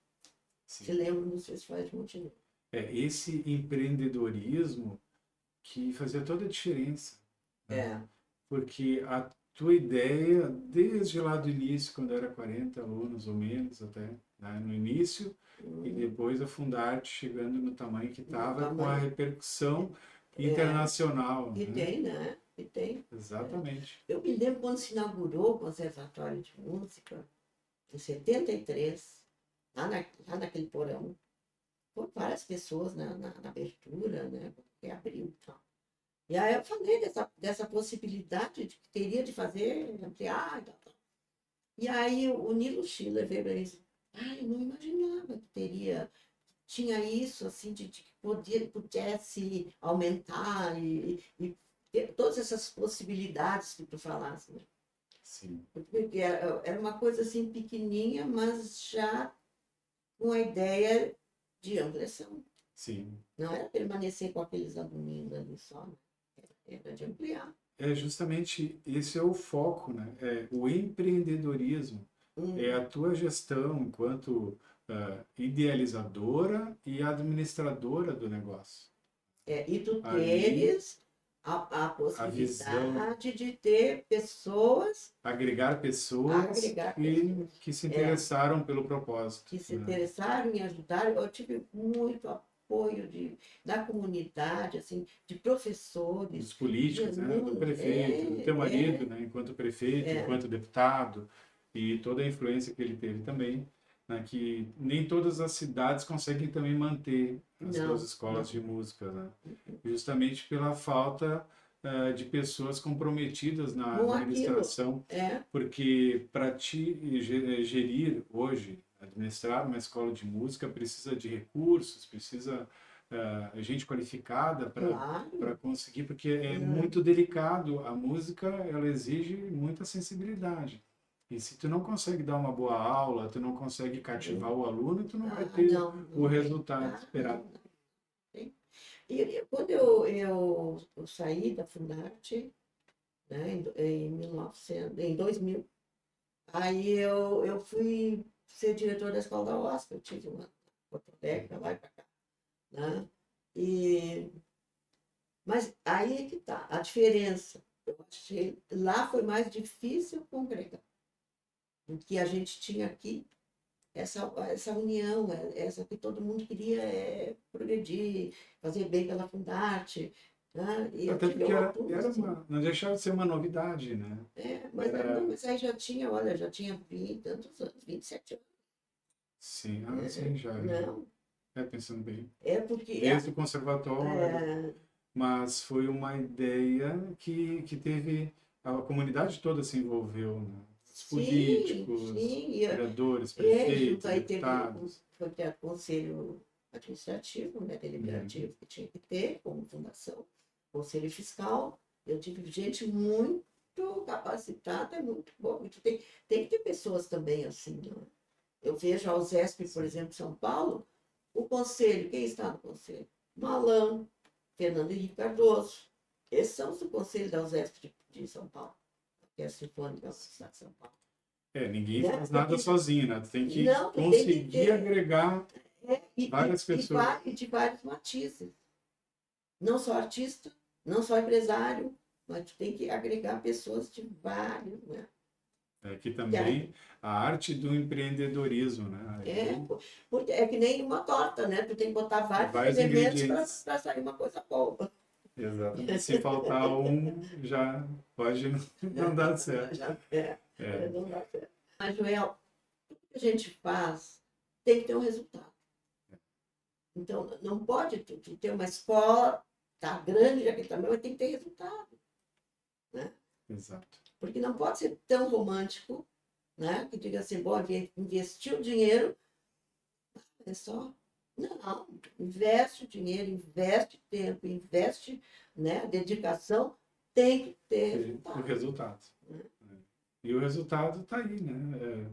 [SPEAKER 1] Sim.
[SPEAKER 2] Se lembram dos festivais de Montenegro.
[SPEAKER 1] Esse empreendedorismo que fazia toda a diferença. Né? Porque a tua ideia, desde lá do início, quando era 40 alunos ou menos até, né? No início, e depois a Fundarte chegando no tamanho que estava, com a repercussão internacional.
[SPEAKER 2] E tem, né? E tem.
[SPEAKER 1] Exatamente.
[SPEAKER 2] Eu me lembro quando se inaugurou o Conservatório de Música, em 73, lá naquele porão. por várias pessoas na abertura, né? Que abriu e tal. E aí eu falei dessa possibilidade de que teria de fazer, ampliar e tal, tal. E aí o Nilo Schiller veio para mim e disse, eu não imaginava que tinha isso, assim, de que pudesse aumentar e ter todas essas possibilidades que tu falaste, né?
[SPEAKER 1] Sim,
[SPEAKER 2] Porque era uma coisa assim pequenininha, mas já com a ideia de ampliação.
[SPEAKER 1] sim.
[SPEAKER 2] Não era permanecer com aqueles aluninhos ali só, né? Era de ampliar.
[SPEAKER 1] É justamente esse é o foco, né? É o empreendedorismo, é a tua gestão enquanto idealizadora e administradora do negócio.
[SPEAKER 2] E tu
[SPEAKER 1] Ali,
[SPEAKER 2] teres a
[SPEAKER 1] a visão,
[SPEAKER 2] possibilidade de ter pessoas
[SPEAKER 1] agregar
[SPEAKER 2] a
[SPEAKER 1] pessoas
[SPEAKER 2] agregar pessoas.
[SPEAKER 1] que se
[SPEAKER 2] É,
[SPEAKER 1] interessaram pelo propósito,
[SPEAKER 2] que se
[SPEAKER 1] né?
[SPEAKER 2] interessaram em ajudar. Eu tive muito apoio da comunidade, assim, de
[SPEAKER 1] Dos
[SPEAKER 2] professores, de
[SPEAKER 1] políticos, né? Do
[SPEAKER 2] alunos.
[SPEAKER 1] prefeito, do teu marido, né? Enquanto prefeito,
[SPEAKER 2] É,
[SPEAKER 1] enquanto deputado, e toda a influência que ele teve também, né? Que nem todas as cidades conseguem também manter as suas
[SPEAKER 2] não,
[SPEAKER 1] escolas de
[SPEAKER 2] não.
[SPEAKER 1] música, né? Justamente pela falta de pessoas comprometidas na
[SPEAKER 2] Com aquilo.
[SPEAKER 1] administração,
[SPEAKER 2] É,
[SPEAKER 1] porque para te gerir hoje, administrar uma escola de música precisa de recursos, precisa gente qualificada para
[SPEAKER 2] claro.
[SPEAKER 1] conseguir, porque é
[SPEAKER 2] Né?
[SPEAKER 1] muito delicado. A música, ela exige muita sensibilidade. E se tu não consegue dar uma boa aula, tu não consegue cativar o aluno, tu não vai ter
[SPEAKER 2] Não,
[SPEAKER 1] o
[SPEAKER 2] não tem.
[SPEAKER 1] resultado esperado.
[SPEAKER 2] Não tem. Quando eu saí da Funarte, né, em 1900, em 2000, aí eu fui ser diretor da escola da USP, eu tive uma Porto Alegre, pra lá e para cá, né? E, mas aí é que tá, a diferença. Eu achei, lá foi mais difícil congregar, porque a gente tinha aqui essa união, essa que todo mundo queria progredir, fazer bem pela Fundarte, né? E eu
[SPEAKER 1] Até
[SPEAKER 2] tive
[SPEAKER 1] porque
[SPEAKER 2] uma turma assim.
[SPEAKER 1] não deixava de ser uma novidade, né?
[SPEAKER 2] Não,
[SPEAKER 1] Era,
[SPEAKER 2] mas aí já tinha, olha, já tinha 20 tantos anos, 27 anos.
[SPEAKER 1] sim,
[SPEAKER 2] É,
[SPEAKER 1] sim, já era.
[SPEAKER 2] não,
[SPEAKER 1] Pensando bem.
[SPEAKER 2] é porque
[SPEAKER 1] Desde o conservatório,
[SPEAKER 2] é,
[SPEAKER 1] mas foi uma ideia que teve, a comunidade toda se envolveu, né? Os
[SPEAKER 2] sim,
[SPEAKER 1] políticos,
[SPEAKER 2] sim,
[SPEAKER 1] vereadores,
[SPEAKER 2] junto
[SPEAKER 1] prefeitos,
[SPEAKER 2] aí teve,
[SPEAKER 1] deputados.
[SPEAKER 2] foi ter conselho administrativo, né,
[SPEAKER 1] Uhum.
[SPEAKER 2] deliberativo, que tinha que ter como fundação, conselho fiscal, eu tive gente muito capacitada, é muito bom, e tu tem que ter pessoas também assim, né? Eu vejo a USESP, por
[SPEAKER 1] Sim.
[SPEAKER 2] exemplo, São Paulo, o conselho, quem está no conselho? Malan, Fernando Henrique Cardoso, esses são os do conselho da USESP de São Paulo, que é a Sinfônica da Universidade de São Paulo.
[SPEAKER 1] Ninguém
[SPEAKER 2] Né?
[SPEAKER 1] faz nada
[SPEAKER 2] Porque,
[SPEAKER 1] sozinho, né? Tu tem que
[SPEAKER 2] não, tu tem que
[SPEAKER 1] conseguir
[SPEAKER 2] ter,
[SPEAKER 1] agregar várias pessoas.
[SPEAKER 2] e de vários matizes. Não só artista, não só empresário, mas tu tem que agregar pessoas de vários, né?
[SPEAKER 1] Que
[SPEAKER 2] E aí,
[SPEAKER 1] também a arte do empreendedorismo, né?
[SPEAKER 2] é,
[SPEAKER 1] Aí,
[SPEAKER 2] porque é que nem uma torta, né? Tu tem que botar vários
[SPEAKER 1] vários
[SPEAKER 2] elementos
[SPEAKER 1] ingredientes.
[SPEAKER 2] para sair uma coisa boa.
[SPEAKER 1] Exatamente. Se faltar um, já pode não dar certo. É,
[SPEAKER 2] Não dá certo. Mas, Joel, tudo que a gente faz tem que ter um resultado. Então, não pode tu ter uma escola, tá grande daquele tamanho, mas tem que ter resultado. Né?
[SPEAKER 1] exato.
[SPEAKER 2] Porque não pode ser tão romântico, né? Que diga assim, bom, investiu dinheiro, é só. Não, investe dinheiro, investe tempo, investe, né, dedicação, tem que ter
[SPEAKER 1] O
[SPEAKER 2] resultado.
[SPEAKER 1] resultado. E o resultado está aí, né?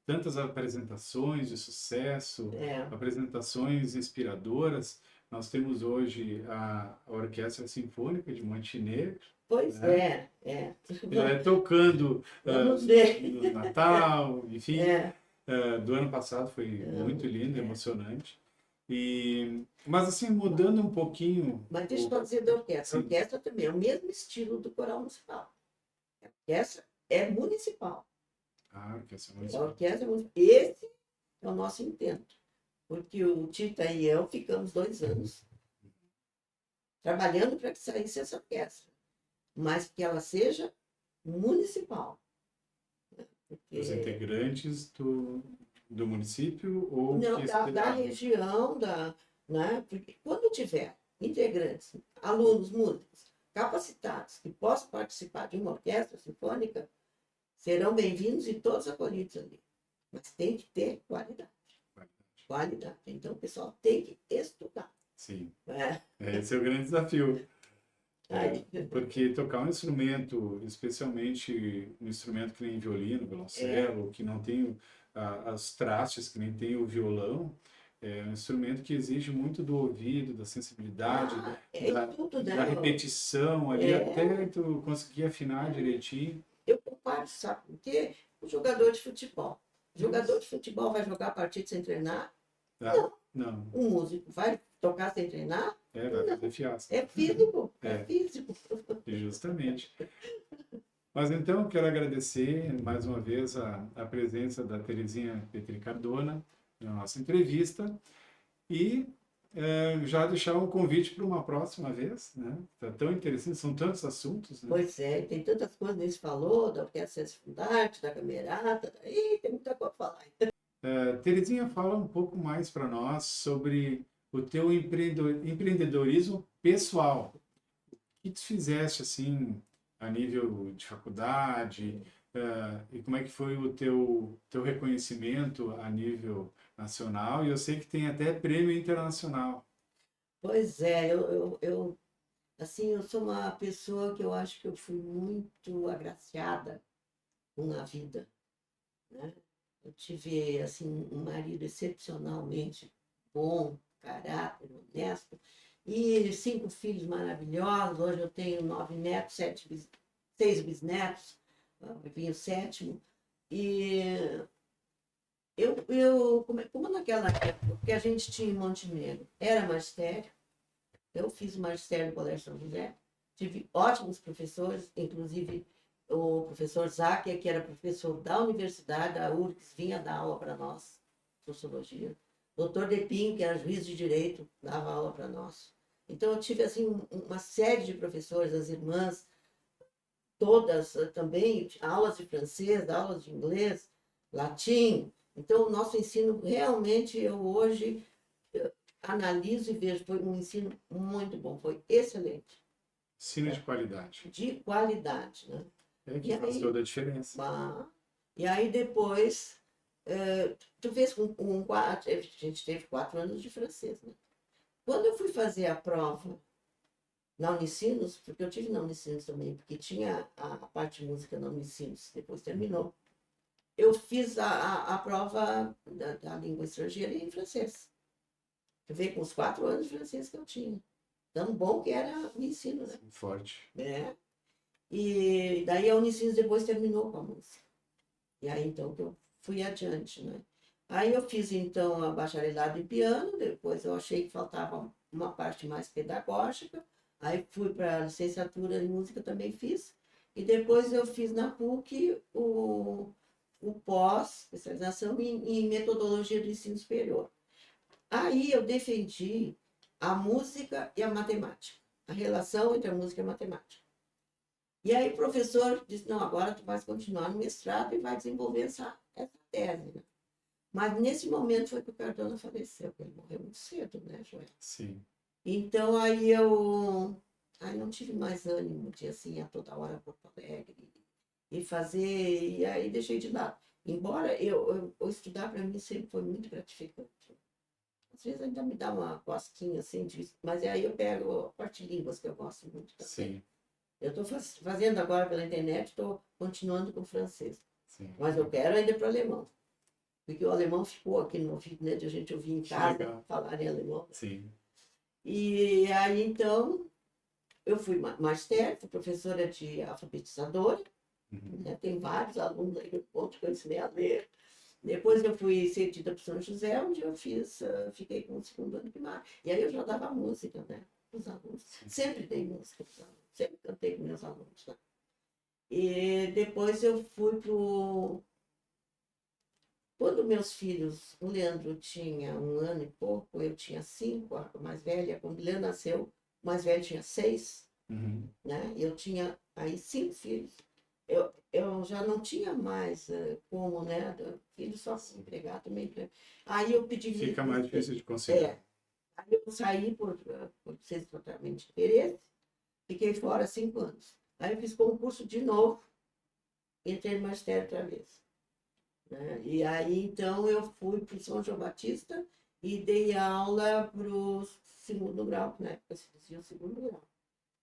[SPEAKER 1] Tantas apresentações de sucesso,
[SPEAKER 2] É,
[SPEAKER 1] apresentações inspiradoras. Nós temos hoje a Orquestra Sinfônica de Montenegro,
[SPEAKER 2] pois
[SPEAKER 1] né?
[SPEAKER 2] é.
[SPEAKER 1] Tocando
[SPEAKER 2] Vamos ver.
[SPEAKER 1] no Natal, enfim.
[SPEAKER 2] É,
[SPEAKER 1] Do ano passado foi muito lindo,
[SPEAKER 2] é.
[SPEAKER 1] emocionante. Mas assim, mudando um pouquinho,
[SPEAKER 2] Mas deixa eu só dizer da orquestra. A
[SPEAKER 1] sim,
[SPEAKER 2] orquestra também é o mesmo estilo do coral municipal. A orquestra é municipal.
[SPEAKER 1] a Orquestra
[SPEAKER 2] A
[SPEAKER 1] Municipal.
[SPEAKER 2] orquestra é municipal. Esse é o nosso intento. Porque o Tita e eu ficamos 2 anos trabalhando para que saísse essa orquestra. Mas que ela seja municipal.
[SPEAKER 1] Os
[SPEAKER 2] Porque,
[SPEAKER 1] integrantes do município ou
[SPEAKER 2] não,
[SPEAKER 1] que
[SPEAKER 2] da
[SPEAKER 1] esteja...
[SPEAKER 2] região, né? Porque quando tiver integrantes, alunos, músicos capacitados que possam participar de uma orquestra sinfônica, serão bem-vindos e todos acolhidos ali. Mas tem que ter qualidade. Qualidade. Então, o pessoal tem que estudar.
[SPEAKER 1] Sim.
[SPEAKER 2] Né?
[SPEAKER 1] Esse é o grande desafio.
[SPEAKER 2] Aí,
[SPEAKER 1] Porque tocar um instrumento, especialmente um instrumento que nem violino, violoncelo, que não tem as trastes, que nem tem o violão, é um instrumento que exige muito do ouvido, da sensibilidade,
[SPEAKER 2] tudo, né?
[SPEAKER 1] da repetição ali, até tu conseguir afinar direitinho.
[SPEAKER 2] Eu comparo, sabe? Porque o jogador de futebol. O jogador de futebol vai jogar a partida sem treinar?
[SPEAKER 1] Não.
[SPEAKER 2] O músico vai tocar sem treinar?
[SPEAKER 1] Vai fazer fiasco.
[SPEAKER 2] É físico, é físico.
[SPEAKER 1] Justamente. Mas então, quero agradecer mais uma vez a presença da Terezinha Petri Cardona na nossa entrevista e já deixar um convite para uma próxima vez, né? Tá tão interessante, são tantos assuntos, né?
[SPEAKER 2] Pois é, tem tantas coisas que você falou, da Orquestra Fundarte, da Camerata, tem muita coisa para falar.
[SPEAKER 1] Terezinha, fala um pouco mais para nós sobre o teu empreendedorismo pessoal. O que tu fizeste, assim, a nível de faculdade, e como é que foi o teu reconhecimento a nível nacional? E eu sei que tem até prêmio internacional.
[SPEAKER 2] Pois é, assim, eu sou uma pessoa que eu acho que eu fui muito agraciada com a vida, né? Eu tive, assim, um marido excepcionalmente bom, caráter, honesto, e 5 filhos maravilhosos. Hoje eu tenho 9 netos, 6 bisnetos, vim o 7º. E como naquela época, que a gente tinha em Montenegro, era magistério, eu fiz o magistério no Colégio São José, tive ótimos professores, inclusive o professor Záquia, que era professor da universidade, da URGS, vinha dar aula para nós, sociologia. Doutor Depim, que era juiz de direito, dava aula para nós. Então, eu tive assim, uma série de professores, as irmãs, todas também, aulas de francês, aulas de inglês, latim. Então, o nosso ensino, realmente, eu hoje analiso e vejo, foi um ensino muito bom, foi excelente.
[SPEAKER 1] Ensino de qualidade.
[SPEAKER 2] De qualidade, né?
[SPEAKER 1] Que faz toda a diferença.
[SPEAKER 2] E aí depois, tu vês a gente teve 4 anos de francês, né? Quando eu fui fazer a prova na Unicinos, porque eu tive na Unicinos também, porque tinha a parte de música na Unicinos, depois terminou, eu fiz a prova da língua estrangeira em francês. Eu veio com os 4 anos de francês que eu tinha. Tão bom que era o ensino, né?
[SPEAKER 1] Forte.
[SPEAKER 2] E daí a Unicinos depois terminou com a música. E aí então que eu fui adiante, né? Aí eu fiz então a bacharelado em piano, depois eu achei que faltava uma parte mais pedagógica, aí fui para a licenciatura em música, também fiz, e depois eu fiz na PUC o pós, especialização em metodologia do ensino superior. Aí eu defendi a música e a matemática, a relação entre a música e a matemática. E aí o professor disse, não, agora tu vais continuar no mestrado e vai desenvolver essa tese. Né? Mas nesse momento foi que o Cardona faleceu, ele morreu muito cedo, né, Joel?
[SPEAKER 1] Sim.
[SPEAKER 2] Então aí eu não tive mais ânimo de assim, a toda hora Porto Alegre e fazer, e aí deixei de lado. Embora eu estudar para mim sempre foi muito gratificante. Às vezes ainda me dá uma cosquinha assim, mas aí eu pego a parte de línguas que eu gosto muito também.
[SPEAKER 1] Sim.
[SPEAKER 2] Eu estou fazendo agora pela internet, estou continuando com o francês.
[SPEAKER 1] Sim.
[SPEAKER 2] Mas eu quero ainda para o alemão. Porque o alemão ficou aqui no ouvido, né? De a gente ouvir em casa falar em alemão.
[SPEAKER 1] Sim.
[SPEAKER 2] E aí, então, eu fui magistério, fui professora de alfabetizadora. Né? Tem vários alunos aí no ponto que eu ensinei a ler. Depois eu fui cedida para o São José, onde eu fiquei com o 2º ano primário. E aí eu já dava música, né? Para os alunos. Sempre dei música para os alunos. Sempre cantei com meus alunos. Né? E depois eu fui para o... Quando meus filhos, o Leandro tinha 1 ano e pouco, eu tinha 5, a mais velha. Quando o Leandro nasceu, o mais velho tinha 6. Né? Eu tinha aí 5 filhos. Eu já não tinha mais como, né? Filho só se empregar também. Aí eu pedi...
[SPEAKER 1] Fica mais difícil de conseguir.
[SPEAKER 2] Aí eu saí por licença tratamento de interesse, fiquei fora 5 anos. Aí eu fiz concurso de novo, entrei no magistério outra vez. Né? E aí, então, eu fui para o São João Batista e dei aula para o segundo grau, na época se dizia o segundo grau.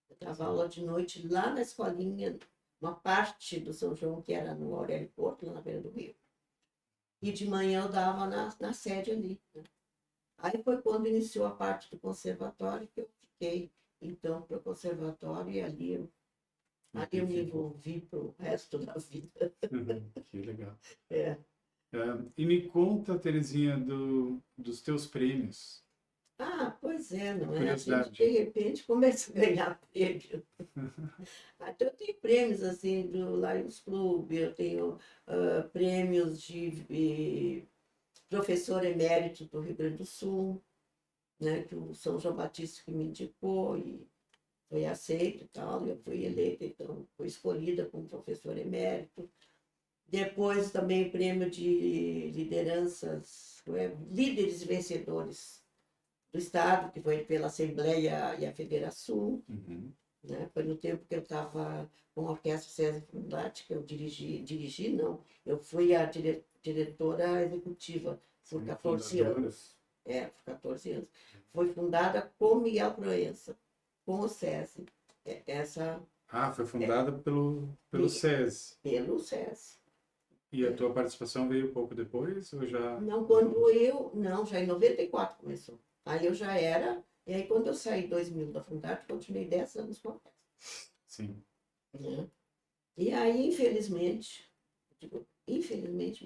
[SPEAKER 2] Eu dava aula de noite lá na escolinha, uma parte do São João que era no Aurélio Porto, lá na beira do rio. E de manhã eu dava na sede ali. Né? Aí foi quando iniciou a parte do conservatório que eu fiquei, então, para o conservatório e ali eu me envolvi para o resto da vida.
[SPEAKER 1] Que legal.
[SPEAKER 2] É.
[SPEAKER 1] E me conta, Terezinha, dos teus prêmios.
[SPEAKER 2] Ah, pois é, não é? A gente,
[SPEAKER 1] Curiosidade.
[SPEAKER 2] de repente, começa a ganhar prêmio. Então, eu tenho prêmios, assim, do Lions Club, eu tenho prêmios de professor emérito do Rio Grande do Sul, né, que o São João Batista que me indicou e foi aceito e tal, eu fui eleita, então, fui escolhida como professor emérito. Depois, também, prêmio de lideranças, líderes vencedores do Estado, que foi pela Assembleia e a Federação.
[SPEAKER 1] Uhum.
[SPEAKER 2] Né? Foi no tempo que eu estava com a Orquestra César Fundati, que eu dirigi não, eu fui a diretora executiva por 14 anos. Por 14 anos. Foi fundada com Miguel Proença, com o SESI. Essa,
[SPEAKER 1] foi fundada pelo SESI.
[SPEAKER 2] pelo SESI.
[SPEAKER 1] E a tua participação veio pouco depois ou já?
[SPEAKER 2] Não, já em 94 começou. Aí eu já era, e aí quando eu saí em 2000 da Fundarte, continuei 10 anos com a orquestra.
[SPEAKER 1] Sim.
[SPEAKER 2] Né? E aí, infelizmente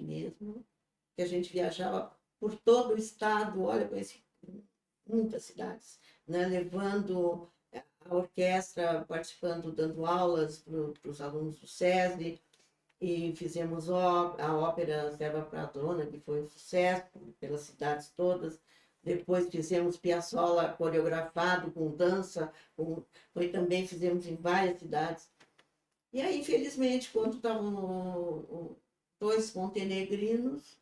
[SPEAKER 2] mesmo, que a gente viajava por todo o estado, olha, conheci muitas cidades, né? Levando a orquestra, participando, dando aulas para os alunos do SESI, e fizemos a ópera Serva Pradona, que foi um sucesso pelas cidades todas. Depois fizemos Piazzolla coreografado com dança, também fizemos em várias cidades. E aí, infelizmente, quando estavam dois montenegrinos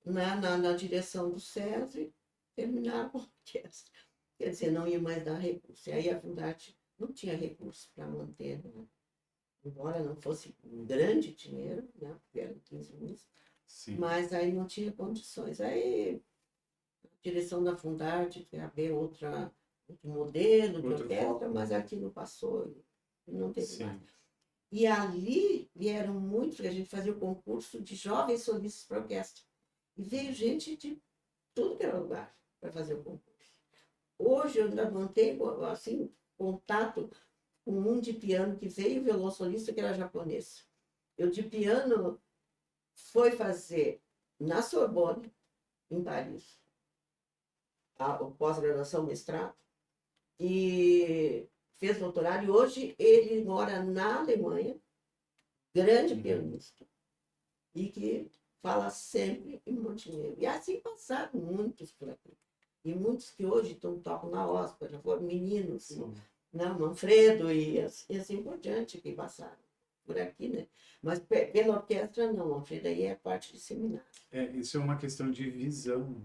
[SPEAKER 2] na direção do SESI, terminaram a orquestra. Quer dizer, não ia mais dar recurso. E aí a Fundarte não tinha recurso para manter, né? Embora não fosse um grande dinheiro, né? Porque eram 15 músicos, mas aí não tinha condições. Aí a direção da Fundarte quer ver outro modelo de orquestra, mas aquilo passou e não teve mais. E ali vieram muitos, porque a gente fazia o concurso de jovens solistas para orquestra. E veio gente de tudo que era lugar para fazer o concurso. Hoje eu ainda mantenho assim, contato com um de piano que veio, violão solista, que era japonês. Eu de piano foi fazer na Sorbonne, em Paris, a pós-graduação, mestrado, e fez doutorado, e hoje ele mora na Alemanha, grande pianista, e que fala sempre em Montenegro. E assim passaram muitos por aqui. E muitos que hoje tocam na ópera, já foram meninos, Manfredo e assim por diante, que passaram por aqui, né? Mas pela orquestra não, Manfredo aí é parte de seminário.
[SPEAKER 1] Isso é uma questão de visão.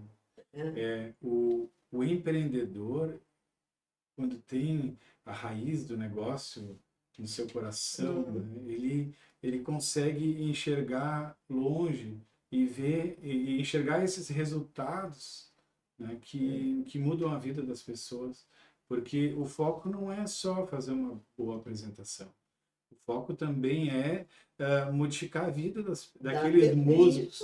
[SPEAKER 1] O empreendedor, quando tem a raiz do negócio no seu coração, né, ele consegue enxergar longe e ver e enxergar esses resultados, né, que mudam a vida das pessoas, porque o foco não é só fazer uma boa apresentação. O foco também é modificar a vida daqueles músicos,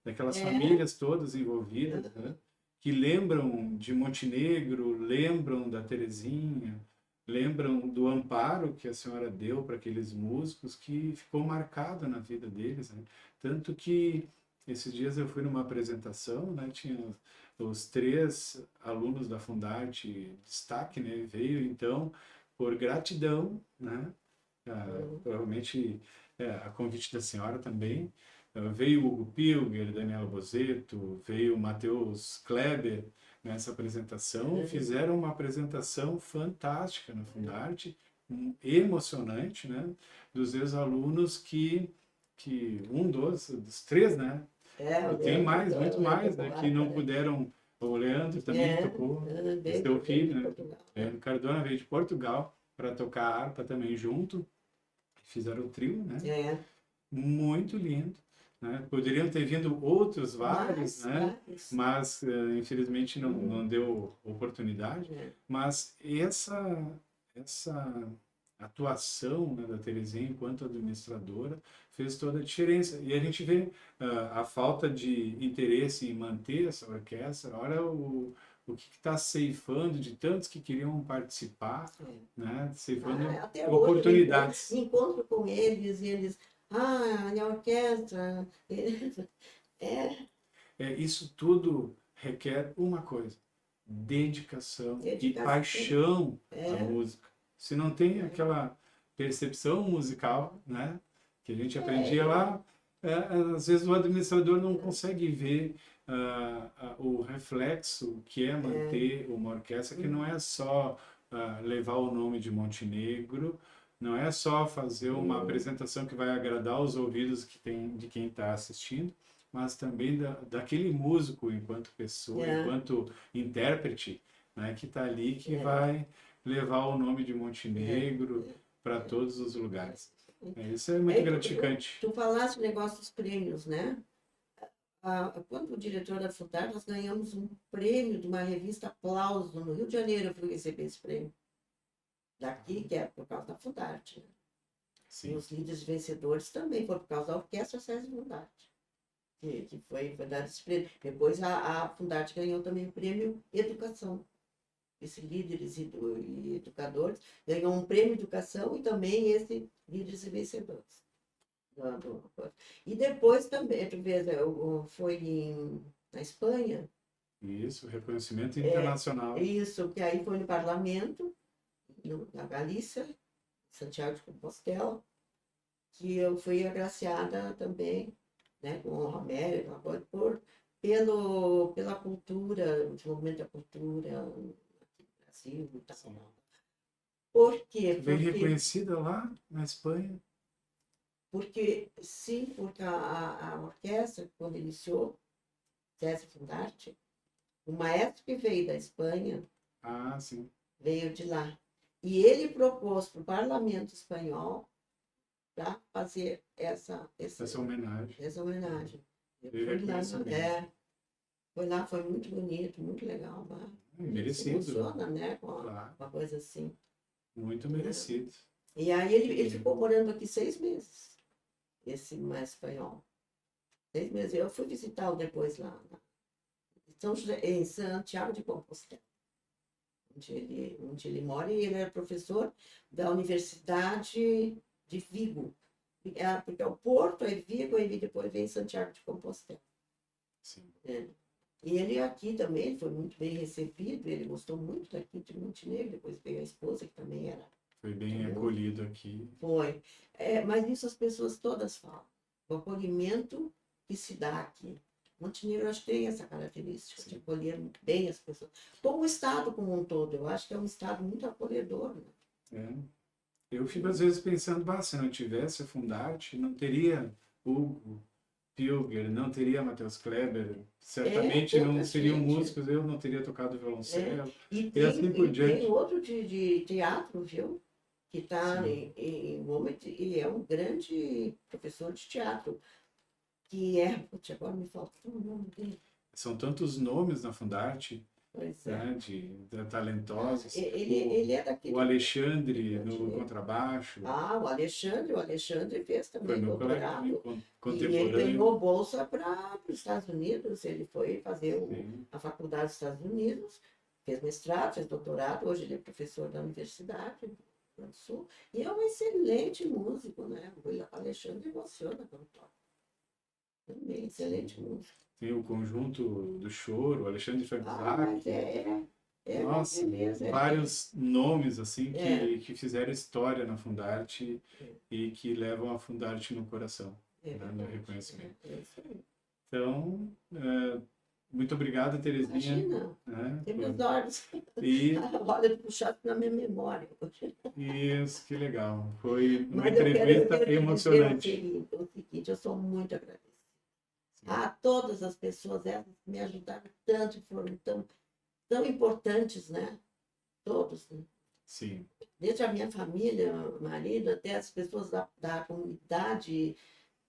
[SPEAKER 1] daquelas famílias todas envolvidas, né? Que lembram de Montenegro, lembram da Terezinha, lembram do amparo que a senhora deu para aqueles músicos, que ficou marcado na vida deles, né? Tanto que esses dias eu fui numa apresentação, né? Tinha os 3 alunos da Fundarte destaque, né? Veio então por gratidão, né? Provavelmente a convite da senhora também. Veio o Hugo Pilger, Daniela Bozetto, veio o Matheus Kleber nessa apresentação, fizeram uma apresentação fantástica na Fundarte, emocionante, né? Dos ex-alunos que um dos 3, né? E tem mais, muito mais, né? Que não puderam O Leandro também tocou, seu filho, né? Leandro Cardona veio de Portugal para tocar harpa também junto. Fizeram o trio, né? Muito lindo. Né? Poderiam ter vindo outros vários, né? Mas infelizmente não deu oportunidade. Mas essa atuação, né, da Terezinha enquanto administradora fez toda a diferença. E a gente vê a falta de interesse em manter essa orquestra. Olha o que está ceifando de tantos que queriam participar, né? Ceifando
[SPEAKER 2] até
[SPEAKER 1] oportunidades.
[SPEAKER 2] Hoje, encontro com eles e eles, a orquestra.
[SPEAKER 1] Isso tudo requer uma coisa: dedicação e paixão à música. Se não tem aquela percepção musical, né, que a gente aprendia lá, às vezes o administrador não consegue ver o reflexo que é manter uma orquestra, que não é só levar o nome de Montenegro, não é só fazer uma apresentação que vai agradar os ouvidos de quem está assistindo, mas também daquele músico enquanto pessoa, enquanto intérprete, né, que está ali, que vai levar o nome de Montenegro para todos os lugares. Isso é muito gratificante.
[SPEAKER 2] Tu falaste o negócio dos prêmios, né? Quando o diretor da Fundarte, nós ganhamos um prêmio de uma revista Aplauso, no Rio de Janeiro. Eu fui receber esse prêmio daqui, que é por causa da Fundarte, né? E os líderes vencedores também foi por causa da Orquestra César Fundarte, que foi dado esse prêmio. Depois a Fundarte ganhou também o prêmio Educação. Esses líderes e educadores ganhou um prêmio Educação e também esse líderes e vencedores. E depois também, tu vês, foi na Espanha.
[SPEAKER 1] Isso, reconhecimento internacional.
[SPEAKER 2] Isso, que aí foi no parlamento, na Galícia, Santiago de Compostela, que eu fui agraciada também, né, com honra mérito, pela cultura, o desenvolvimento da cultura aqui no Brasil e tal. Por quê?
[SPEAKER 1] Bem reconhecida lá na Espanha.
[SPEAKER 2] Porque a orquestra, quando iniciou, César Fundarte, o maestro que veio da Espanha, veio de lá. E ele propôs para o parlamento espanhol para fazer essa homenagem. Foi lá, foi muito bonito, muito legal.
[SPEAKER 1] Merecido.
[SPEAKER 2] Se emociona, né, com uma coisa assim.
[SPEAKER 1] Muito merecido.
[SPEAKER 2] E aí ele ficou morando aqui 6 meses. Esse mais espanhol. 6 meses. Eu fui visitá-lo depois lá em Santiago de Compostela, onde ele mora, e ele era professor da Universidade de Vigo. Porque o Porto é Vigo, e depois vem Santiago de Compostela.
[SPEAKER 1] Sim.
[SPEAKER 2] E ele aqui também foi muito bem recebido, ele gostou muito daqui de Montenegro, depois veio a esposa, que também era.
[SPEAKER 1] Foi bem acolhido aqui.
[SPEAKER 2] Foi. Mas isso as pessoas todas falam. O acolhimento que se dá aqui. Montenegro, acho que tem essa característica de acolher muito bem as pessoas. Como o Estado como um todo. Eu acho que é um Estado muito acolhedor. Né?
[SPEAKER 1] Eu fico às vezes pensando, se não tivesse a Fundarte, não teria Hugo Pilger, não teria Matheus Kleber, certamente não seriam músicos, eu não teria tocado violoncelo.
[SPEAKER 2] E
[SPEAKER 1] assim por diante.
[SPEAKER 2] Tem outro de teatro, viu? Que está em Roma e é um grande professor de teatro, que agora me falta o nome dele.
[SPEAKER 1] São tantos nomes na Fundarte, né, de talentosos.
[SPEAKER 2] Ele é daqui.
[SPEAKER 1] O Alexandre no contrabaixo.
[SPEAKER 2] O Alexandre fez também doutorado.
[SPEAKER 1] Contemporâneo.
[SPEAKER 2] E ele ganhou bolsa para os Estados Unidos, ele foi fazer a faculdade dos Estados Unidos, fez mestrado, fez doutorado, hoje ele é professor da universidade do Sul, e é um excelente músico, né? O Alexandre emociona quando toca. Também, excelente músico.
[SPEAKER 1] Tem o Conjunto do Choro, Alexandre Fabizak. Nossa, vários nomes assim que fizeram história na Fundarte e que levam a Fundarte no coração, no reconhecimento. Então, muito obrigado, Terezinha.
[SPEAKER 2] Imagina, tem meus olhos.
[SPEAKER 1] Olha,
[SPEAKER 2] puxado na minha memória.
[SPEAKER 1] Isso, que legal. Foi uma entrevista emocionante.
[SPEAKER 2] O seguinte, eu sou muito agradecida. Todas as pessoas, essas que me ajudaram tanto e foram tão importantes, né? Todos, né?
[SPEAKER 1] Sim.
[SPEAKER 2] Desde a minha família, marido, até as pessoas da comunidade,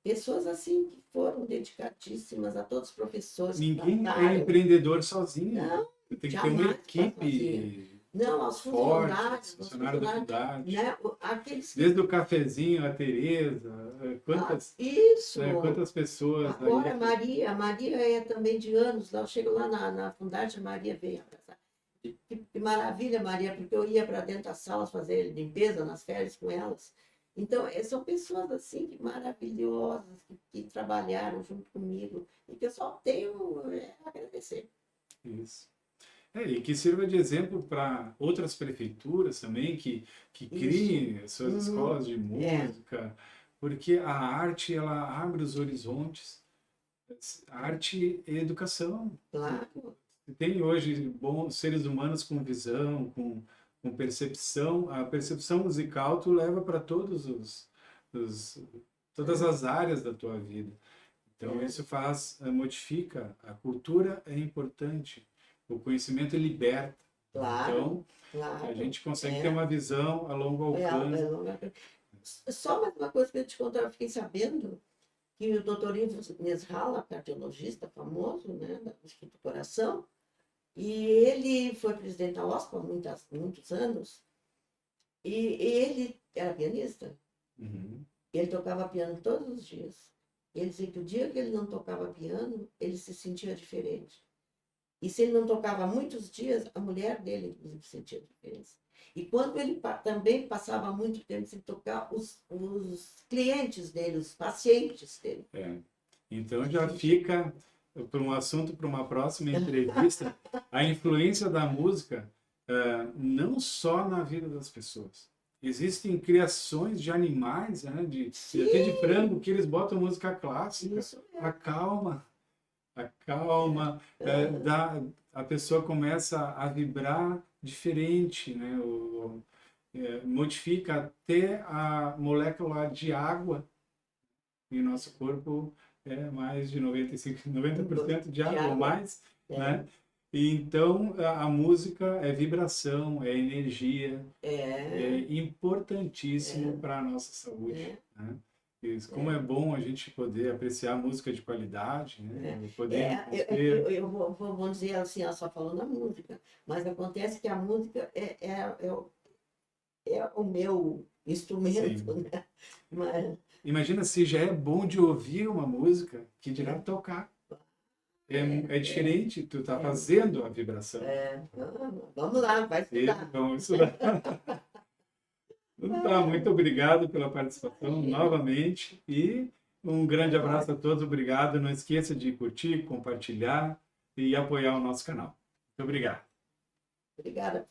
[SPEAKER 2] pessoas assim que foram dedicadíssimas, a todos os professores que
[SPEAKER 1] Ninguém é
[SPEAKER 2] passaram.
[SPEAKER 1] empreendedor sozinho.
[SPEAKER 2] Não,
[SPEAKER 1] Tem que ter uma
[SPEAKER 2] jamais sozinho.
[SPEAKER 1] equipe
[SPEAKER 2] Não, aos
[SPEAKER 1] forte,
[SPEAKER 2] funcionários,
[SPEAKER 1] funcionário da cidade.
[SPEAKER 2] né? Aqueles que...
[SPEAKER 1] Desde o cafezinho, a Tereza,
[SPEAKER 2] isso!
[SPEAKER 1] quantas pessoas
[SPEAKER 2] Agora,
[SPEAKER 1] aí.
[SPEAKER 2] a Maria é também de anos, lá, eu chego lá na Fundagem, a Maria veio abraçar. Que maravilha, Maria, porque eu ia para dentro das salas fazer limpeza nas férias com elas. Então, são pessoas assim que maravilhosas, que trabalharam junto comigo, e que eu só tenho a agradecer.
[SPEAKER 1] Isso. E que sirva de exemplo para outras prefeituras também, que criem suas escolas de música, porque a arte, ela abre os horizontes. A arte é educação.
[SPEAKER 2] Claro.
[SPEAKER 1] Tem hoje bons seres humanos com visão, com percepção. A percepção musical tu leva para todas as áreas da tua vida. Então isso modifica. A cultura é importante. O conhecimento liberta.
[SPEAKER 2] Claro,
[SPEAKER 1] então a gente consegue ter uma visão a longo alcance.
[SPEAKER 2] Só mais uma coisa que eu te contar, eu fiquei sabendo que o doutor Ivo Nesralla, cardiologista famoso, né, do Instituto do Coração, e ele foi presidente da OSPA há muitos anos, e ele era pianista.
[SPEAKER 1] Uhum.
[SPEAKER 2] Ele tocava piano todos os dias. Ele dizia que o dia que ele não tocava piano, ele se sentia diferente. E se ele não tocava muitos dias, a mulher dele, inclusive, sentia diferença. E quando ele também passava muito tempo sem tocar, os clientes dele, os pacientes dele.
[SPEAKER 1] Então já fica para um assunto, para uma próxima entrevista, a influência da música não só na vida das pessoas. Existem criações de animais, né, até de frango, que eles botam música clássica, acalma, a pessoa começa a vibrar diferente, né? Modifica até a molécula de água em nosso corpo, mais de 90% de água ou mais, né? E então a música é vibração, é energia, é importantíssimo para a nossa saúde, né? Como é bom a gente poder apreciar música de qualidade, né?
[SPEAKER 2] Vou dizer assim, só falando da música, mas acontece que a música é o meu instrumento, né? Mas...
[SPEAKER 1] Imagina se já é bom de ouvir uma música, que dirá tocar. É diferente, tu tá fazendo a vibração.
[SPEAKER 2] Vamos lá, vai estudar.
[SPEAKER 1] Vamos estudar. Tá, muito obrigado pela participação novamente e um grande abraço a todos, obrigado. Não esqueça de curtir, compartilhar e apoiar o nosso canal. Muito obrigado.
[SPEAKER 2] Obrigada.